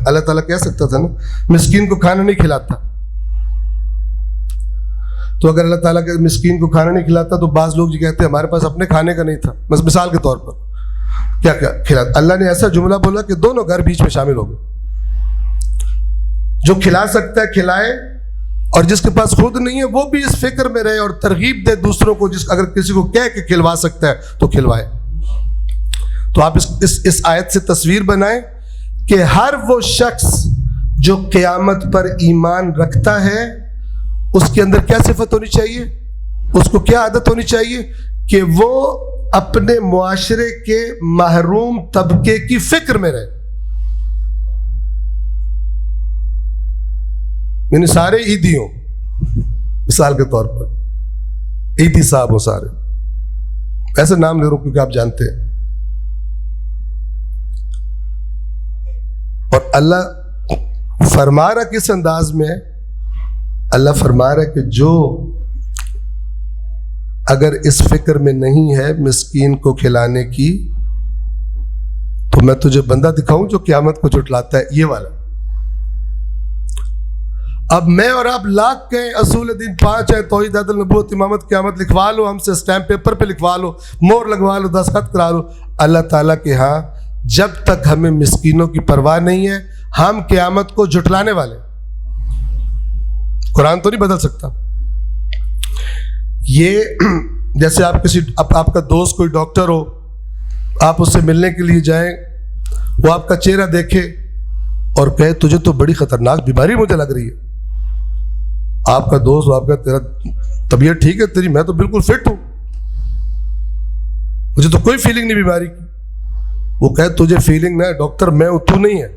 اللہ تعالیٰ کہہ سکتا تھا نا مسکین کو کھانا نہیں کھلاتا، تو اگر اللہ تعالیٰ کے مسکین کو کھانا نہیں کھلاتا تو بعض لوگ یہ کہتے ہیں ہمارے پاس اپنے کھانے کا نہیں تھا. بس مثال کے طور پر کیا کھلاتا؟ اللہ نے ایسا جملہ بولا کہ دونوں گھر بیچ میں شامل ہو گئے. جو کھلا سکتا ہے کھلائے، اور جس کے پاس خود نہیں ہے وہ بھی اس فکر میں رہے اور ترغیب دے دوسروں کو. اگر کسی کو کہہ کے کھلوا سکتا ہے تو کھلوائے. تو آپ اس آیت سے تصویر بنائیں کہ ہر وہ شخص جو قیامت پر ایمان رکھتا ہے اس کے اندر کیا صفت ہونی چاہیے، اس کو کیا عادت ہونی چاہیے کہ وہ اپنے معاشرے کے محروم طبقے کی فکر میں رہے. یعنی سارے عیدی ہوں، مثال کے طور پر عیدی صاحب ہوں سارے، ایسے نام لے رہا ہوں کیونکہ آپ جانتے ہیں. اور اللہ فرما رہا کس انداز میں؟ اللہ فرما رہا کہ جو اگر اس فکر میں نہیں ہے مسکین کو کھلانے کی تو میں تجھے بندہ دکھاؤں جو قیامت کو جھٹلاتا ہے، یہ والا. اب میں اور آپ لاکھ کہیں اصول دین 5 ہے، توحید عدل نبوت امامت قیامت لکھوا لو، ہم سے اسٹیمپ پیپر پہ لکھوا لو، مور لگوا لو، دستخط کرا لو. اللہ تعالیٰ کے ہاں جب تک ہمیں مسکینوں کی پرواہ نہیں ہے ہم قیامت کو جھٹلانے والے. قرآن تو نہیں بدل سکتا. یہ جیسے آپ کا دوست کوئی ڈاکٹر ہو، آپ اس سے ملنے کے لیے جائیں، وہ آپ کا چہرہ دیکھے اور کہے تجھے تو بڑی خطرناک بیماری مجھے لگ رہی ہے. آپ کا دوست آپ کا تیرا طبیعت ٹھیک ہے تیری؟ میں تو بالکل فٹ ہوں، مجھے تو کوئی فیلنگ نہیں بیماری کی. وہ کہے تجھے فیلنگ نہ ہے ڈاکٹر میں ہوں، تو نہیں ہے،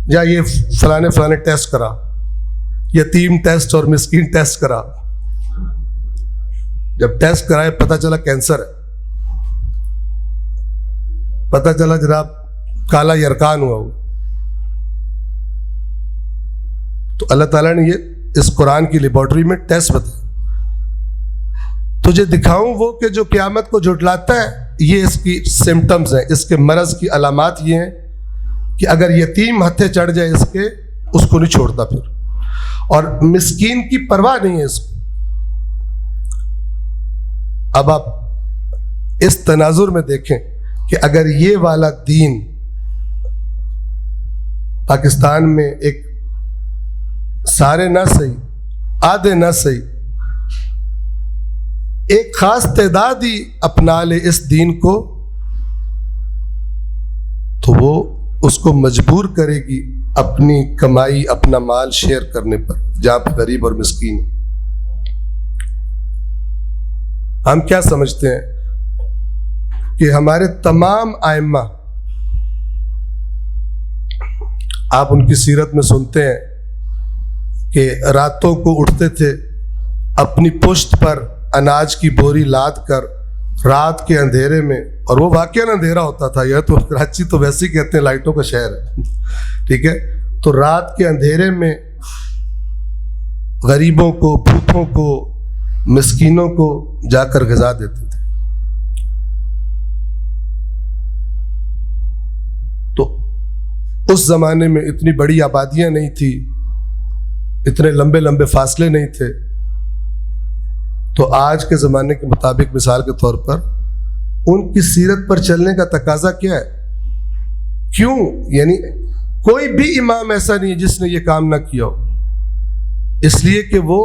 یا یہ فلانے ٹیسٹ کرا، یتیم ٹیسٹ اور مسکین ٹیسٹ کرا. جب ٹیسٹ کرائے پتہ چلا کینسر ہے، پتہ چلا جناب کالا یرکان ہوا. تو اللہ تعالیٰ نے یہ اس قرآن کی لیبارٹری میں ٹیسٹ بتایا. تجھے دکھاؤں وہ کہ جو قیامت کو جھٹلاتا ہے، یہ اس کی سمٹمز ہیں، اس کے مرض کی علامات یہ ہیں کہ اگر یتیم ہتھے چڑھ جائے اس کو نہیں چھوڑتا پھر، اور مسکین کی پرواہ نہیں ہے اس کو. اب آپ اس تناظر میں دیکھیں کہ اگر یہ والا دین پاکستان میں ایک سارے نہ صحیح، آدھے نہ صحیح، ایک خاص تعداد ہی اپنا لے اس دین کو، تو وہ اس کو مجبور کرے گی اپنی کمائی اپنا مال شیئر کرنے پر جہاں پہ غریب اور مسکین. ہم کیا سمجھتے ہیں کہ ہمارے تمام ائمہ، آپ ان کی سیرت میں سنتے ہیں کہ راتوں کو اٹھتے تھے اپنی پشت پر اناج کی بوری لاد کر رات کے اندھیرے میں، اور وہ واقعاً اندھیرا ہوتا تھا. یہ تو کراچی تو ویسے ہی کہتے ہیں لائٹوں کا شہر ہے، ٹھیک ہے، تو رات کے اندھیرے میں غریبوں کو، بھوکوں کو، مسکینوں کو جا کر غذا دیتے تھے. اس زمانے میں اتنی بڑی آبادیاں نہیں تھی، اتنے لمبے لمبے فاصلے نہیں تھے، تو آج کے زمانے کے مطابق مثال کے طور پر ان کی سیرت پر چلنے کا تقاضا کیا ہے؟ کیوں؟ یعنی کوئی بھی امام ایسا نہیں ہے جس نے یہ کام نہ کیا ہو، اس لیے کہ وہ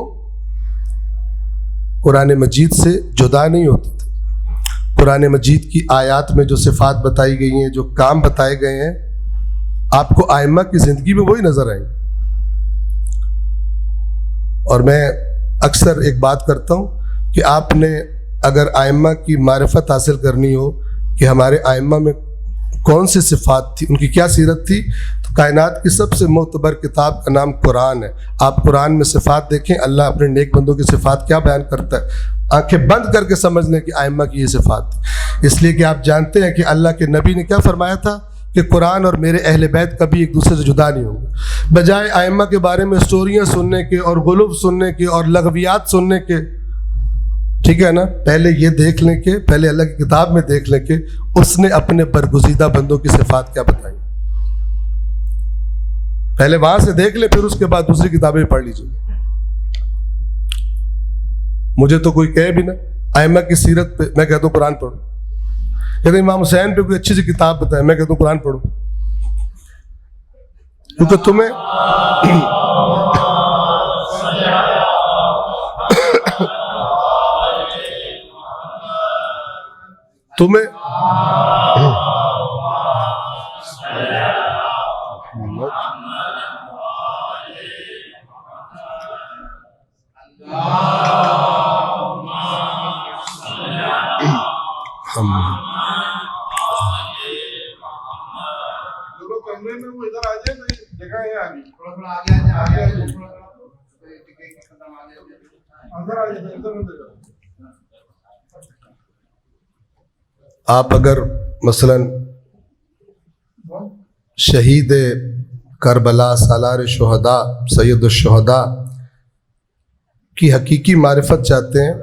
قرآن مجید سے جدا نہیں ہوتے تھے۔ قرآن مجید کی آیات میں جو صفات بتائی گئی ہیں، جو کام بتائے گئے ہیں، آپ کو ائمہ کی زندگی میں وہی نظر آئیں گے۔ اور میں اکثر ایک بات کرتا ہوں کہ آپ نے اگر ائمہ کی معرفت حاصل کرنی ہو کہ ہمارے ائمہ میں کون سی صفات تھی، ان کی کیا سیرت تھی، تو کائنات کی سب سے معتبر کتاب کا نام قرآن ہے۔ آپ قرآن میں صفات دیکھیں، اللہ اپنے نیک بندوں کی صفات کیا بیان کرتا ہے، آنکھیں بند کر کے سمجھ لیں کہ ائمہ کی یہ صفات تھی۔ اس لیے کہ آپ جانتے ہیں کہ اللہ کے نبی نے کیا فرمایا تھا کہ قرآن اور میرے اہل بیت کبھی ایک دوسرے سے جدا نہیں ہوں گے۔ بجائے ائمہ کے بارے میں اسٹوریاں سننے کے اور غلو سننے کے اور لغویات سننے کے، ٹھیک ہے نا، پہلے یہ دیکھ لیں کہ پہلے اللہ کی کتاب میں دیکھ لیں کہ اس نے اپنے برگزیدہ بندوں کی صفات کیا بتائیں، پہلے وہاں سے دیکھ لیں، پھر اس کے بعد دوسری کتابیں پڑھ لیجیے۔ مجھے تو کوئی کہے بھی نا ائمہ کی سیرت پہ، میں کہتا ہوں قرآن پڑھو۔ کہتے امام حسین پہ کوئی اچھی سی کتاب بتائے، میں کہتا ہوں قرآن پڑھو، کیونکہ تمہیں آپ اگر مثلا شہید کربلا سالار شہداء سید الشہداء کی حقیقی معرفت چاہتے ہیں،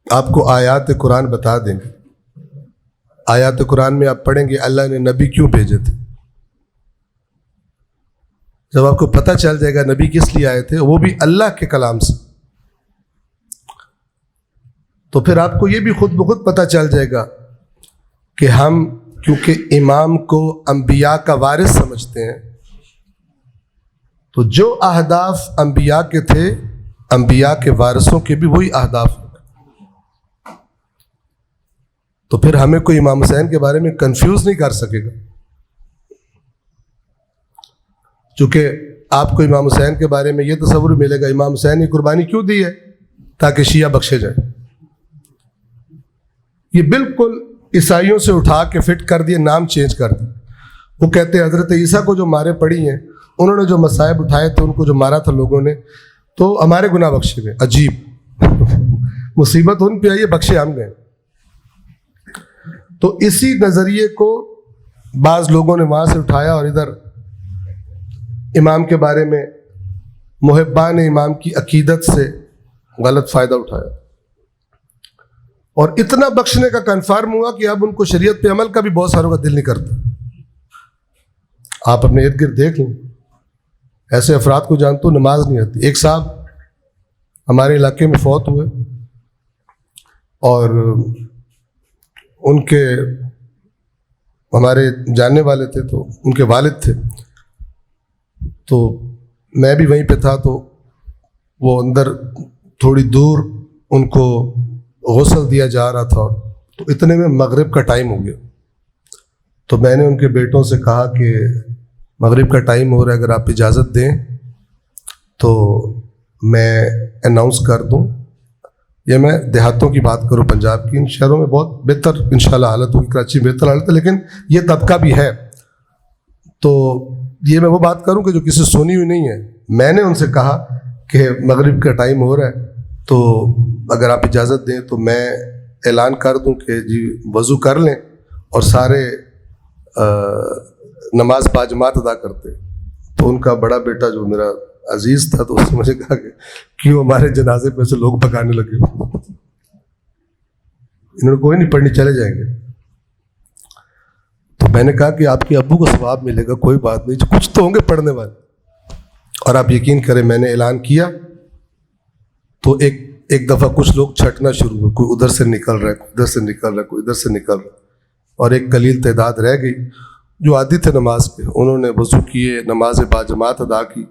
آپ کو آیات قرآن بتا دیں گے۔ آیات قرآن میں آپ پڑھیں گے اللہ نے نبی کیوں بھیجے تھے۔ جب آپ کو پتہ چل جائے گا نبی کس لیے آئے تھے، وہ بھی اللہ کے کلام سے، تو پھر آپ کو یہ بھی خود بخود پتہ چل جائے گا کہ ہم کیونکہ امام کو انبیاء کا وارث سمجھتے ہیں، تو جو اہداف انبیاء کے تھے، انبیاء کے وارثوں کے بھی وہی اہداف ہیں۔ تو پھر ہمیں کوئی امام حسین کے بارے میں کنفیوز نہیں کر سکے گا، چونکہ آپ کو امام حسین کے بارے میں یہ تصور ملے گا امام حسین نے قربانی کیوں دی ہے، تاکہ شیعہ بخشے جائیں۔ یہ بالکل عیسائیوں سے اٹھا کے فٹ کر دیے، نام چینج کر دیے۔ وہ کہتے ہیں حضرت عیسیٰ کو جو مارے پڑی ہیں، انہوں نے جو مصائب اٹھائے تھے، ان کو جو مارا تھا لوگوں نے، تو ہمارے گناہ بخشے گئے۔ عجیب، مصیبت ان پہ آئی ہے، بخشے ہم گئے۔ تو اسی نظریے کو بعض لوگوں نے وہاں سے اٹھایا اور ادھر امام کے بارے میں محبان امام کی عقیدت سے غلط فائدہ اٹھایا، اور اتنا بخشنے کا کنفرم ہوا کہ اب ان کو شریعت پہ عمل کا بھی بہت ساروں کا دل نہیں کرتا۔ آپ اپنے ارد گرد دیکھ لیں، ایسے افراد کو جانتے ہو نماز نہیں آتی۔ ایک صاحب ہمارے علاقے میں فوت ہوئے، اور ان کے ہمارے جاننے والے تھے، تو ان کے والد تھے، تو میں بھی وہیں پہ تھا، تو وہ اندر تھوڑی دور ان کو غسل دیا جا رہا تھا، تو اتنے میں مغرب کا ٹائم ہو گیا۔ تو میں نے ان کے بیٹوں سے کہا کہ مغرب کا ٹائم ہو رہا ہے، اگر آپ اجازت دیں تو میں اناؤنس کر دوں۔ یہ میں دیہاتوں کی بات کروں، پنجاب کی، ان شہروں میں بہت بہتر انشاءاللہ حالت ہوگی، کراچی میں بہتر حالت ہے، لیکن یہ طبقہ بھی ہے۔ تو یہ میں وہ بات کروں کہ جو کسی سنی ہوئی نہیں ہے۔ میں نے ان سے کہا کہ مغرب کا ٹائم ہو رہا ہے، تو اگر آپ اجازت دیں تو میں اعلان کر دوں کہ جی وضو کر لیں اور سارے نماز باجماعت ادا کرتے۔ تو ان کا بڑا بیٹا جو میرا عزیز تھا، تو اس نے مجھے کہا کہ کیوں ہمارے جنازے پہ سے لوگ پکانے لگے، انہوں نے کوئی نہیں پڑھنی، چلے جائیں گے۔ تو تو میں نے کہا کہ آپ کے ابو کو ثواب ملے گا، کوئی بات نہیں، کچھ تو ہوں گے پڑھنے والے. اور آپ یقین کریں میں نے اعلان کیا تو ایک دفعہ کچھ لوگ چھٹنا شروع ہوئے، کوئی ادھر سے نکل رہا ہے، کوئی ادھر سے نکل رہا ہے، کوئی ادھر سے نکل رہا ہے. اور ایک قلیل تعداد رہ گئی جو عادی تھے نماز کے، انہوں نے وضو کیے، نماز با جماعت ادا کی.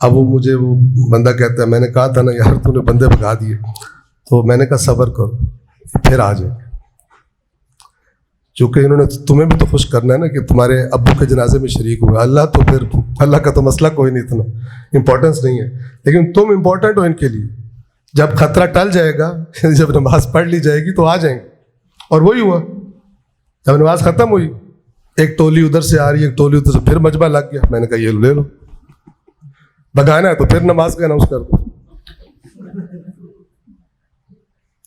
اب وہ مجھے وہ بندہ کہتا ہے میں نے کہا تھا نا یار تو نے بندے بھگا دیے. تو میں نے کہا صبر کرو پھر آ جائیں. چونکہ انہوں نے تمہیں بھی تو خوش کرنا ہے نا کہ تمہارے ابو کے جنازے میں شریک ہوئے. اللہ تو پھر اللہ کا تو مسئلہ کوئی نہیں، اتنا امپورٹنس نہیں ہے، لیکن تم امپورٹنٹ ہو ان کے لیے. جب خطرہ ٹل جائے گا، جب نماز پڑھ لی جائے گی تو آ جائیں گے. اور وہی ہوا، جب نماز ختم ہوئی ایک ٹولی ادھر سے آ رہی ہے، ایک ٹولی ادھر سے، پھر مجمع لگ گیا. میں نے کہا یہ لے لو، بگانا ہے تو پھر نماز کا اناؤنس کر دو.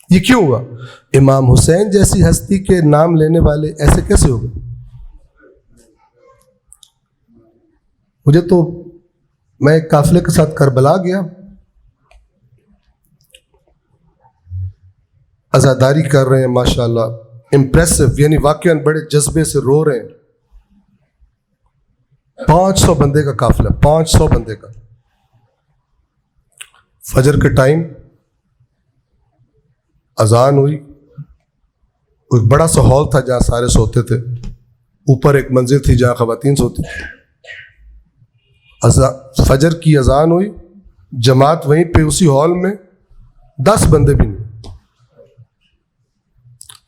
یہ کیوں ہوا؟ امام حسین جیسی ہستی کے نام لینے والے ایسے کیسے ہو گئے؟ مجھے تو، میں ایک قافلے کے ساتھ کربلا گیا، عزاداری کر رہے ہیں ماشاءاللہ، امپریسو، یعنی واقعاً بڑے جذبے سے رو رہے ہیں. 500 بندے کا قافلہ، 500 بندے کا. فجر کے ٹائم اذان ہوئی. ایک بڑا سا ہال تھا جہاں سارے سوتے تھے، اوپر ایک منزل تھی جہاں خواتین سوتی تھی. فجر کی اذان ہوئی، جماعت وہیں پہ اسی ہال میں، 10 بندے بھی نہیں.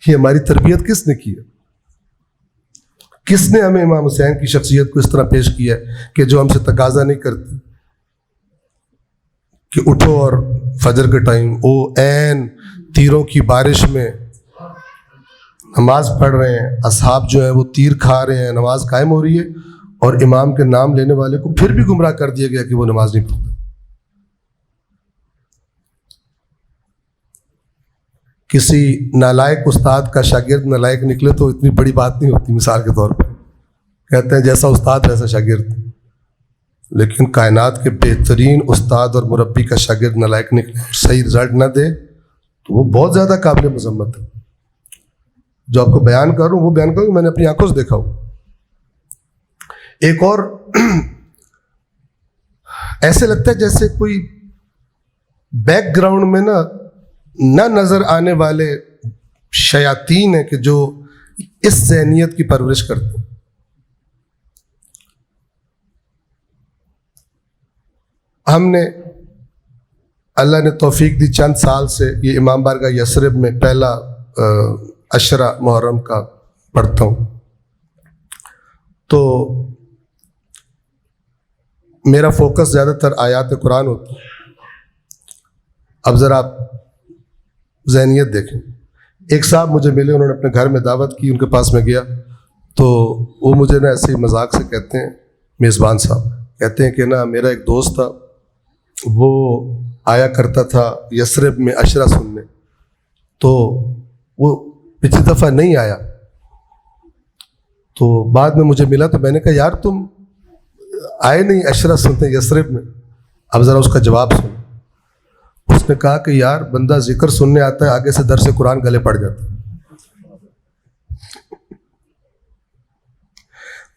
یہ ہماری تربیت کس نے کی ہے؟ کس نے ہمیں امام حسین کی شخصیت کو اس طرح پیش کیا ہے کہ جو ہم سے تقاضا نہیں کرتی کہ اٹھو اور فجر کے ٹائم عین تیروں کی بارش میں نماز پڑھ رہے ہیں، اصحاب جو ہیں وہ تیر کھا رہے ہیں، نماز قائم ہو رہی ہے، اور امام کے نام لینے والے کو پھر بھی گمراہ کر دیا گیا کہ وہ نماز نہیں پڑھتا. کسی نالائق استاد کا شاگرد نالائق نکلے تو اتنی بڑی بات نہیں ہوتی. مثال کے طور پہ کہتے ہیں جیسا استاد ویسا شاگرد، لیکن کائنات کے بہترین استاد اور مربی کا شاگرد نالائق نکلے اور صحیح رزلٹ نہ دے تو وہ بہت زیادہ قابل مذمت ہے. جو آپ کو بیان کر رہا ہوں وہ بیان کروں، میں نے اپنی آنکھوں سے دیکھا ہوں. ایک اور ایسے لگتا ہے جیسے کوئی بیک گراؤنڈ میں نہ نظر آنے والے شیاطین ہیں کہ جو اس ذہنیت کی پرورش کرتے ہیں. ہم نے، اللہ نے توفیق دی، چند سال سے یہ امام بارگاہ یثرب میں پہلا عشرہ محرم کا پڑھتا ہوں. تو میرا فوکس زیادہ تر آیات قرآن ہوتا ہے. اب ذرا آپ ذہنیت دیکھیں. ایک صاحب مجھے ملے، انہوں نے اپنے گھر میں دعوت کی، ان کے پاس میں گیا تو وہ مجھے نا ایسے ہی مذاق سے کہتے ہیں، میزبان صاحب کہتے ہیں کہ نا میرا ایک دوست تھا، وہ آیا کرتا تھا یثرب میں عشرہ سننے، تو وہ پچھلی دفعہ نہیں آیا. تو بعد میں مجھے ملا تو میں نے کہا یار تم آئے نہیں عشرہ سنتے یثرب میں. اب ذرا اس کا جواب سن. اس نے کہا کہ یار بندہ ذکر سننے آتا ہے، آگے سے درس قرآن گلے پڑ جاتا ہے.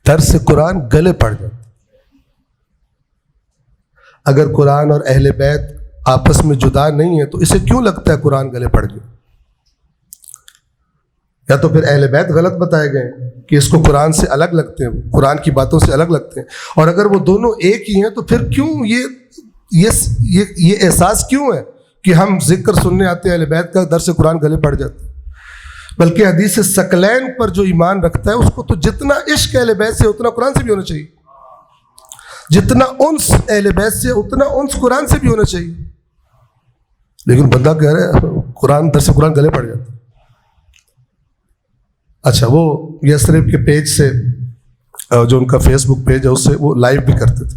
درس قرآن گلے پڑ جاتا ہے. اگر قرآن اور اہل بیت آپس میں جدا نہیں ہے تو اسے کیوں لگتا ہے قرآن گلے پڑ گئے؟ یا تو پھر اہل بیت غلط بتائے گئے کہ اس کو قرآن سے الگ لگتے ہیں، قرآن کی باتوں سے الگ لگتے ہیں. اور اگر وہ دونوں ایک ہی ہیں تو پھر کیوں یہ احساس کیوں ہے کہ ہم ذکر سننے آتے ہیں، اہل بیت کا درس قرآن گلے پڑ جاتے ہیں؟ بلکہ حدیث ثقلین پر جو ایمان رکھتا ہے اس کو تو جتنا عشق اہل بیت سے اتنا قرآن سے بھی ہونا چاہیے، جتنا انس اہل بیت سے اتنا انس قرآن سے بھی ہونا چاہیے. لیکن بندہ کہہ رہا ہے قرآن درس قرآن گلے پڑ جاتا ہے. اچھا، وہ یثرب کے پیج سے، جو ان کا فیس بک پیج ہے، اس سے وہ لائیو بھی کرتے تھے.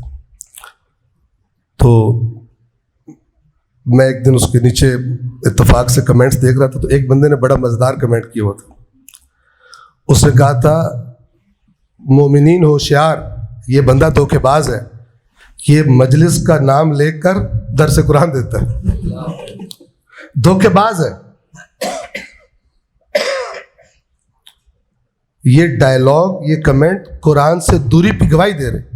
تو میں ایک دن اس کے نیچے اتفاق سے کمنٹس دیکھ رہا تھا تو ایک بندے نے بڑا مزیدار کمنٹ کیا ہوا تھا. اس نے کہا تھا مومنین ہوشیار، یہ بندہ دھوکے باز ہے، یہ مجلس کا نام لے کر درس قرآن دیتا ہے، دھوکے باز ہے. یہ ڈائلاگ، یہ کمنٹ قرآن سے دوری پہ گواہی دے رہے.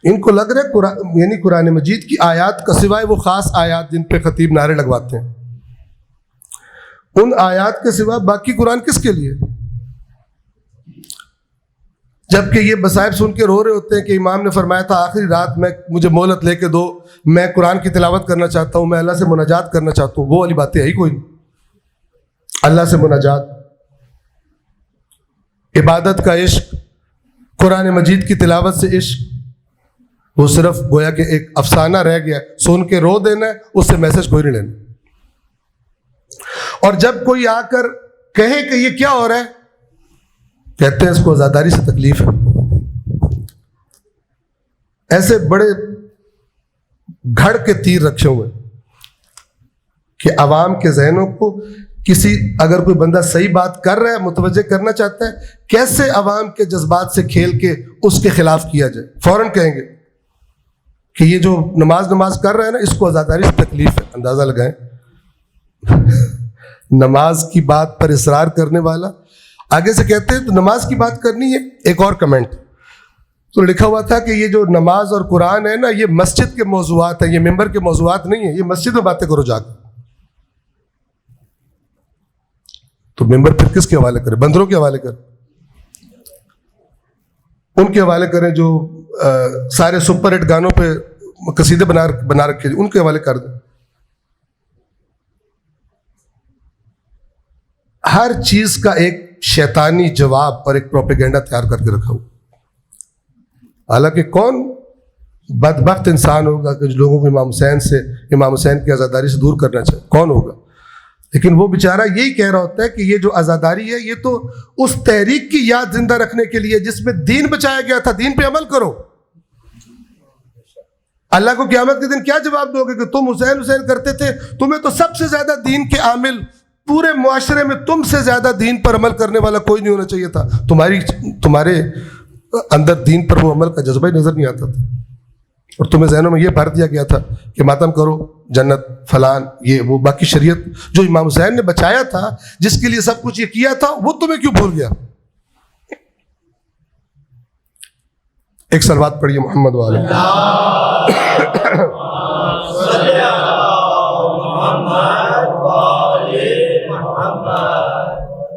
ان کو لگ رہا ہے یعنی قرآن مجید کی آیات کا سوائے وہ خاص آیات جن پہ خطیب نعرے لگواتے ہیں، ان آیات کے سوا باقی قرآن کس کے لیے؟ جبکہ یہ مصائب سن کے رو رہے ہوتے ہیں کہ امام نے فرمایا تھا آخری رات میں مجھے مہلت لے کے دو، میں قرآن کی تلاوت کرنا چاہتا ہوں، میں اللہ سے مناجات کرنا چاہتا ہوں. وہ والی باتیں ہے ہی کوئی نہیں. اللہ سے مناجات، عبادت کا عشق، قرآن مجید کی تلاوت سے عشق، وہ صرف گویا کہ ایک افسانہ رہ گیا، سن کے رو دینا ہے، اس سے میسج کوئی نہیں لینا. اور جب کوئی آ کر کہے کہ یہ کیا ہو رہا ہے، کہتے ہیں اس کو آزاداری سے تکلیف ہے. ایسے بڑے گھڑ کے تیر رکھے ہوئے کہ عوام کے ذہنوں کو کسی اگر کوئی بندہ صحیح بات کر رہا ہے متوجہ کرنا چاہتا ہے، کیسے عوام کے جذبات سے کھیل کے اس کے خلاف کیا جائے. فوراً کہیں گے کہ یہ جو نماز کر رہا ہے نا، اس کو آزاداری سے تکلیف ہے. اندازہ لگائیں، نماز کی بات پر اصرار کرنے والا آگے سے کہتے ہیں تو نماز کی بات کرنی ہے. ایک اور کمنٹ تو لکھا ہوا تھا کہ یہ جو نماز اور قرآن ہے نا، یہ مسجد کے موضوعات ہیں، یہ ممبر کے موضوعات نہیں ہیں، یہ مسجد میں باتیں کرو جا کے. تو ممبر پھر کس کے حوالے کریں؟ بندروں کے حوالے کریں، ان کے حوالے کریں جو سارے سپر ہٹ گانوں پہ قصیدے بنا رکھے، ان کے حوالے کر دیں. ہر چیز کا ایک شیطانی جواب اور ایک پروپیگنڈا تیار کر کے رکھا ہو. حالانکہ کون بدبخت انسان ہوگا کہ لوگوں کو امام حسین کی آزاداری سے دور کرنا چاہے؟ کون ہوگا؟ لیکن وہ بیچارہ یہی کہہ رہا ہوتا ہے کہ یہ جو آزاداری ہے یہ تو اس تحریک کی یاد زندہ رکھنے کے لیے جس میں دین بچایا گیا تھا، دین پہ عمل کرو. اللہ کو قیامت کے دن کیا جواب دو گے کہ تم حسین کرتے تھے، تمہیں تو سب سے زیادہ دین کے عامل پورے معاشرے میں تم سے زیادہ دین پر عمل کرنے والا کوئی نہیں ہونا چاہیے تھا، تمہارے اندر دین پر وہ عمل کا جذبہ ہی نظر نہیں آتا تھا، اور تمہیں ذہنوں میں یہ بھر دیا گیا تھا کہ ماتم کرو، جنت فلان، یہ وہ باقی شریعت جو امام حسین نے بچایا تھا، جس کے لیے سب کچھ یہ کیا تھا، وہ تمہیں کیوں بھول گیا؟ ایک صلوات پڑھیے محمد والے.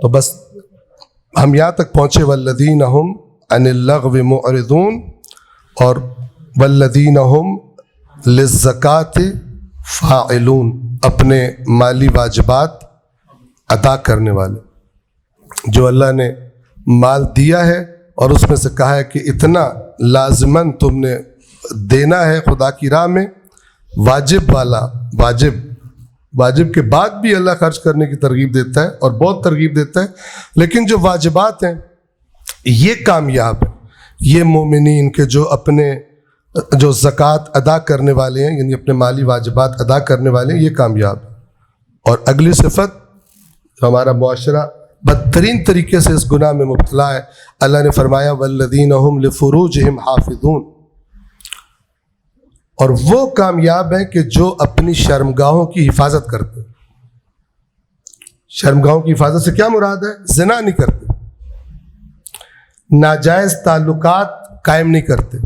تو بس ہم یہاں تک پہنچے والذین ہم عن اللغو معرضون اور والذین ہم للزکاۃ فاعلون، اپنے مالی واجبات ادا کرنے والے. جو اللہ نے مال دیا ہے اور اس میں سے کہا ہے کہ اتنا لازماً تم نے دینا ہے خدا کی راہ میں، واجب والا، واجب کے بعد بھی اللہ خرچ کرنے کی ترغیب دیتا ہے اور بہت ترغیب دیتا ہے. لیکن جو واجبات ہیں یہ کامیاب ہیں، یہ مومنین کے جو زکوٰۃ ادا کرنے والے ہیں، یعنی اپنے مالی واجبات ادا کرنے والے ہیں، یہ کامیاب ہیں. اور اگلی صفت، ہمارا معاشرہ بدترین طریقے سے اس گناہ میں مبتلا ہے. اللہ نے فرمایا والذین هم لفروجهم حافظون، اور وہ کامیاب ہیں کہ جو اپنی شرمگاہوں کی حفاظت کرتے. شرمگاہوں کی حفاظت سے کیا مراد ہے؟ زنا نہیں کرتے، ناجائز تعلقات قائم نہیں کرتے.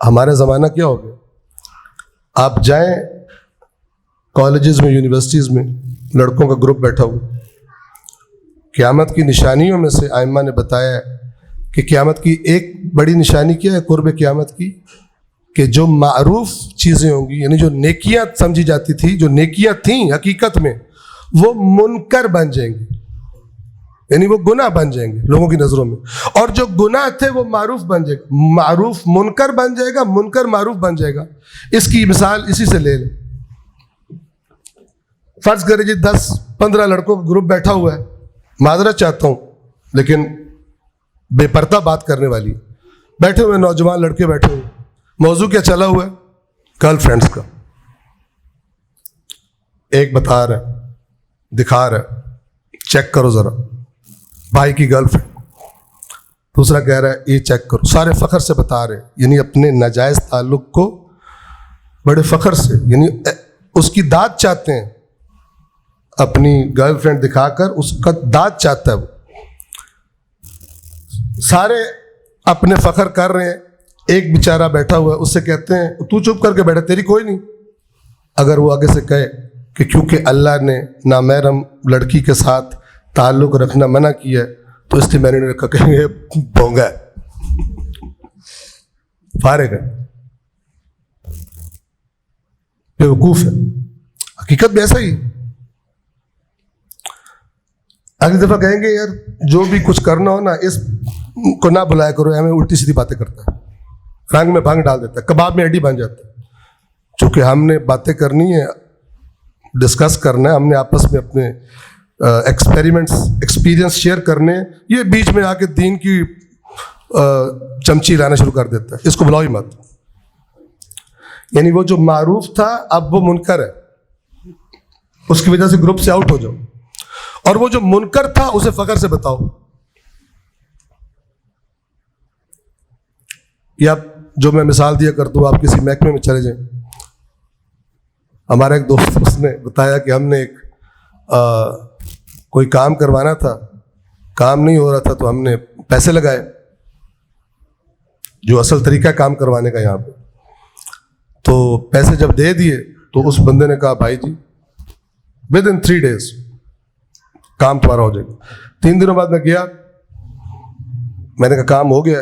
ہمارا زمانہ کیا ہو گیا؟ آپ جائیں کالجز میں، یونیورسٹیز میں، لڑکوں کا گروپ بیٹھا ہوا. قیامت کی نشانیوں میں سے ائمہ نے بتایا ہے کہ قیامت کی ایک بڑی نشانی کیا ہے قرب قیامت کی، کہ جو معروف چیزیں ہوں گی، یعنی جو نیکیاں سمجھی جاتی تھی، جو نیکیاں تھیں حقیقت میں، وہ منکر بن جائیں گی، یعنی وہ گناہ بن جائیں گے لوگوں کی نظروں میں. اور جو گناہ تھے وہ معروف بن جائے گا، معروف منکر بن جائے گا، منکر معروف بن جائے گا. اس کی مثال اسی سے لے لیں. فرض کریں جی 10-15 لڑکوں کا گروپ بیٹھا ہوا ہے، معذرت چاہتا ہوں لیکن بے پردہ بات کرنے والی، بیٹھے ہوئے نوجوان لڑکے بیٹھے ہوئے، موضوع کیا چلا ہوا ہے؟ گرل فرینڈس کا. ایک بتا رہا ہے، دکھا رہا ہے، چیک کرو ذرا بھائی کی گرل فرینڈ. دوسرا کہہ رہا ہے یہ چیک کرو. سارے فخر سے بتا رہے، یعنی اپنے ناجائز تعلق کو بڑے فخر سے، یعنی اس کی داد چاہتے ہیں. اپنی گرل فرینڈ دکھا کر اس کا داد چاہتا ہے. وہ سارے اپنے فخر کر رہے ہیں, ایک بیچارہ بیٹھا ہوا ہے, اس سے کہتے ہیں تو چپ کر کے بیٹھا, تیری کوئی نہیں. اگر وہ آگے سے کہے کہ کیونکہ اللہ نے نامحرم لڑکی کے ساتھ تعلق رکھنا منع کیا ہے تو اس لیے میں نے رکھا, کہیں یہ بونگا ہے, فارغ ہے, بیوقوف ہے. حقیقت بھی ایسا ہی. اگلی دفعہ کہیں گے یار جو بھی کچھ کرنا ہو نا اس کو نہ بلایا کرو, ہمیں الٹی سیدھی باتیں کرتا ہے, رنگ میں بھنگ ڈال دیتا ہے, کباب میں ہڈی بن جاتا ہے. چونکہ ہم نے باتیں کرنی ہے, ڈسکس کرنا ہے, ہم نے آپس میں اپنے ایکسپیرینس شیئر کرنے, یہ بیچ میں آ کے دین کی چمچی لانا شروع کر دیتا ہے. اس کو بلاؤ ہی مت. یعنی وہ جو معروف تھا اب وہ منکر ہے, اس کی وجہ سے گروپ سے آؤٹ ہو جاؤ, اور وہ جو منکر تھا اسے فخر سے بتاؤ. یا جو میں مثال دیا کرتا ہوں, آپ کسی محکمے میں چلے جائیں. ہمارا ایک دوست اس نے بتایا کہ ہم نے ایک کوئی کام کروانا تھا, کام نہیں ہو رہا تھا تو ہم نے پیسے لگائے, جو اصل طریقہ کام کروانے کا یہاں پہ. تو پیسے جب دے دیے تو اس بندے نے کہا بھائی جی within 3 days کام تمہارا ہو جائے گا. 3 دنوں بعد میں گیا, میں نے کہا کام ہو گیا.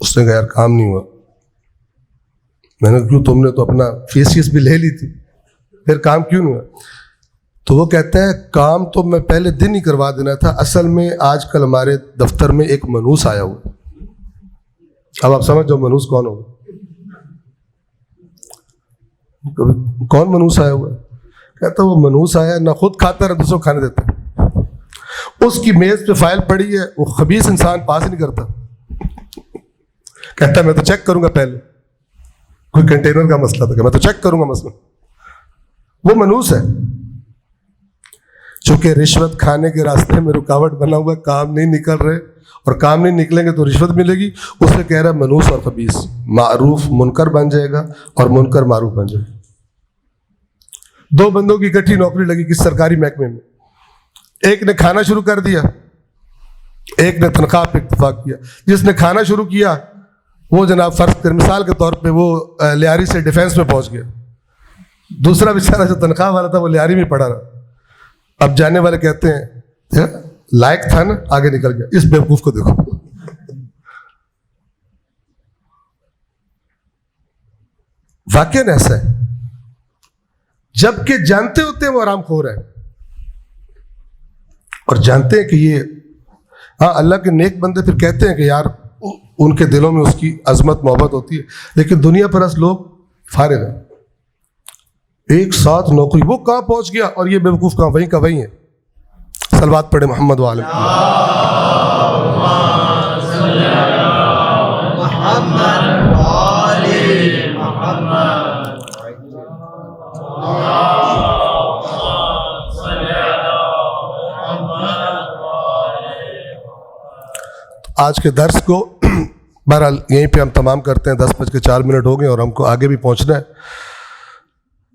اس نے کہا یار کام نہیں ہوا. میں نے کہا کیوں, تم نے تو اپنا فیس بھی لے لی تھی, پھر کام کیوں نہیں ہوا؟ تو وہ کہتا ہے کام تو میں پہلے دن ہی کروا دینا تھا, اصل میں آج کل ہمارے دفتر میں ایک منوس آیا ہوا. اب آپ سمجھ جاؤ منوس کون ہوگا. کون منوس آیا ہوا ہے؟ کہتا وہ منوس آیا نہ خود کھاتا نہ دوسروں کو کھانے دیتا. اس کی میز پہ فائل پڑی ہے, وہ خبیث انسان پاس ہی نہیں کرتا. کہتا میں تو چیک کروں گا پہلے, کوئی کنٹینر کا مسئلہ تھا کہ میں تو چیک کروں گا مسئلہ. وہ منوس ہے. چونکہ رشوت کھانے کے راستے میں رکاوٹ بنا ہوا ہے, کام نہیں نکل رہے, اور کام نہیں نکلیں گے تو رشوت ملے گی. اسے کہہ رہا منوس اور خبیث, معروف منکر بن جائے گا اور منکر معروف بن جائے گا. 2 بندوں کی اکٹھی نوکری لگی کسی سرکاری محکمے میں. ایک نے کھانا شروع کر دیا, ایک نے تنخواہ پہ اتفاق کیا. جس نے کھانا شروع کیا وہ جناب فرض کر مثال کے طور پہ وہ لیاری سے ڈیفینس میں پہنچ گیا. دوسرا بیچارہ جو تنخواہ والا تھا وہ لیاری میں پڑا رہا. اب جانے والے کہتے ہیں لائق تھا نا, آگے نکل گیا. اس بیوقوف کو دیکھو. واقعاً ایسا ہے, جبکہ جانتے ہوتے ہیں وہ آرام خور ہے, اور جانتے ہیں کہ یہ ہاں اللہ کے نیک بندے پھر کہتے ہیں کہ یار ان کے دلوں میں اس کی عظمت محبت ہوتی ہے, لیکن دنیا پرست لوگ فارغ ہیں. ایک ساتھ نوکری, وہ کہاں پہنچ گیا اور یہ بیوقوف کہاں, وہیں کا وہیں ہے. صلوات پڑھے محمد وعلیہ آج کے درس کو بہرحال یہیں پہ ہم تمام کرتے ہیں. 10:04 ہو گئے اور ہم کو آگے بھی پہنچنا ہے.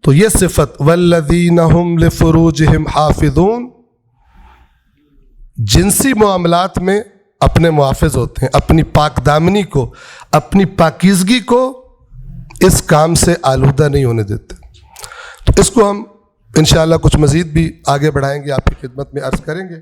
تو یہ صفت والذین هم لفروجہم حافظون, جنسی معاملات میں اپنے محافظ ہوتے ہیں, اپنی پاک دامنی کو, اپنی پاکیزگی کو اس کام سے آلودہ نہیں ہونے دیتے. تو اس کو ہم انشاءاللہ کچھ مزید بھی آگے بڑھائیں گے, آپ کی خدمت میں عرض کریں گے.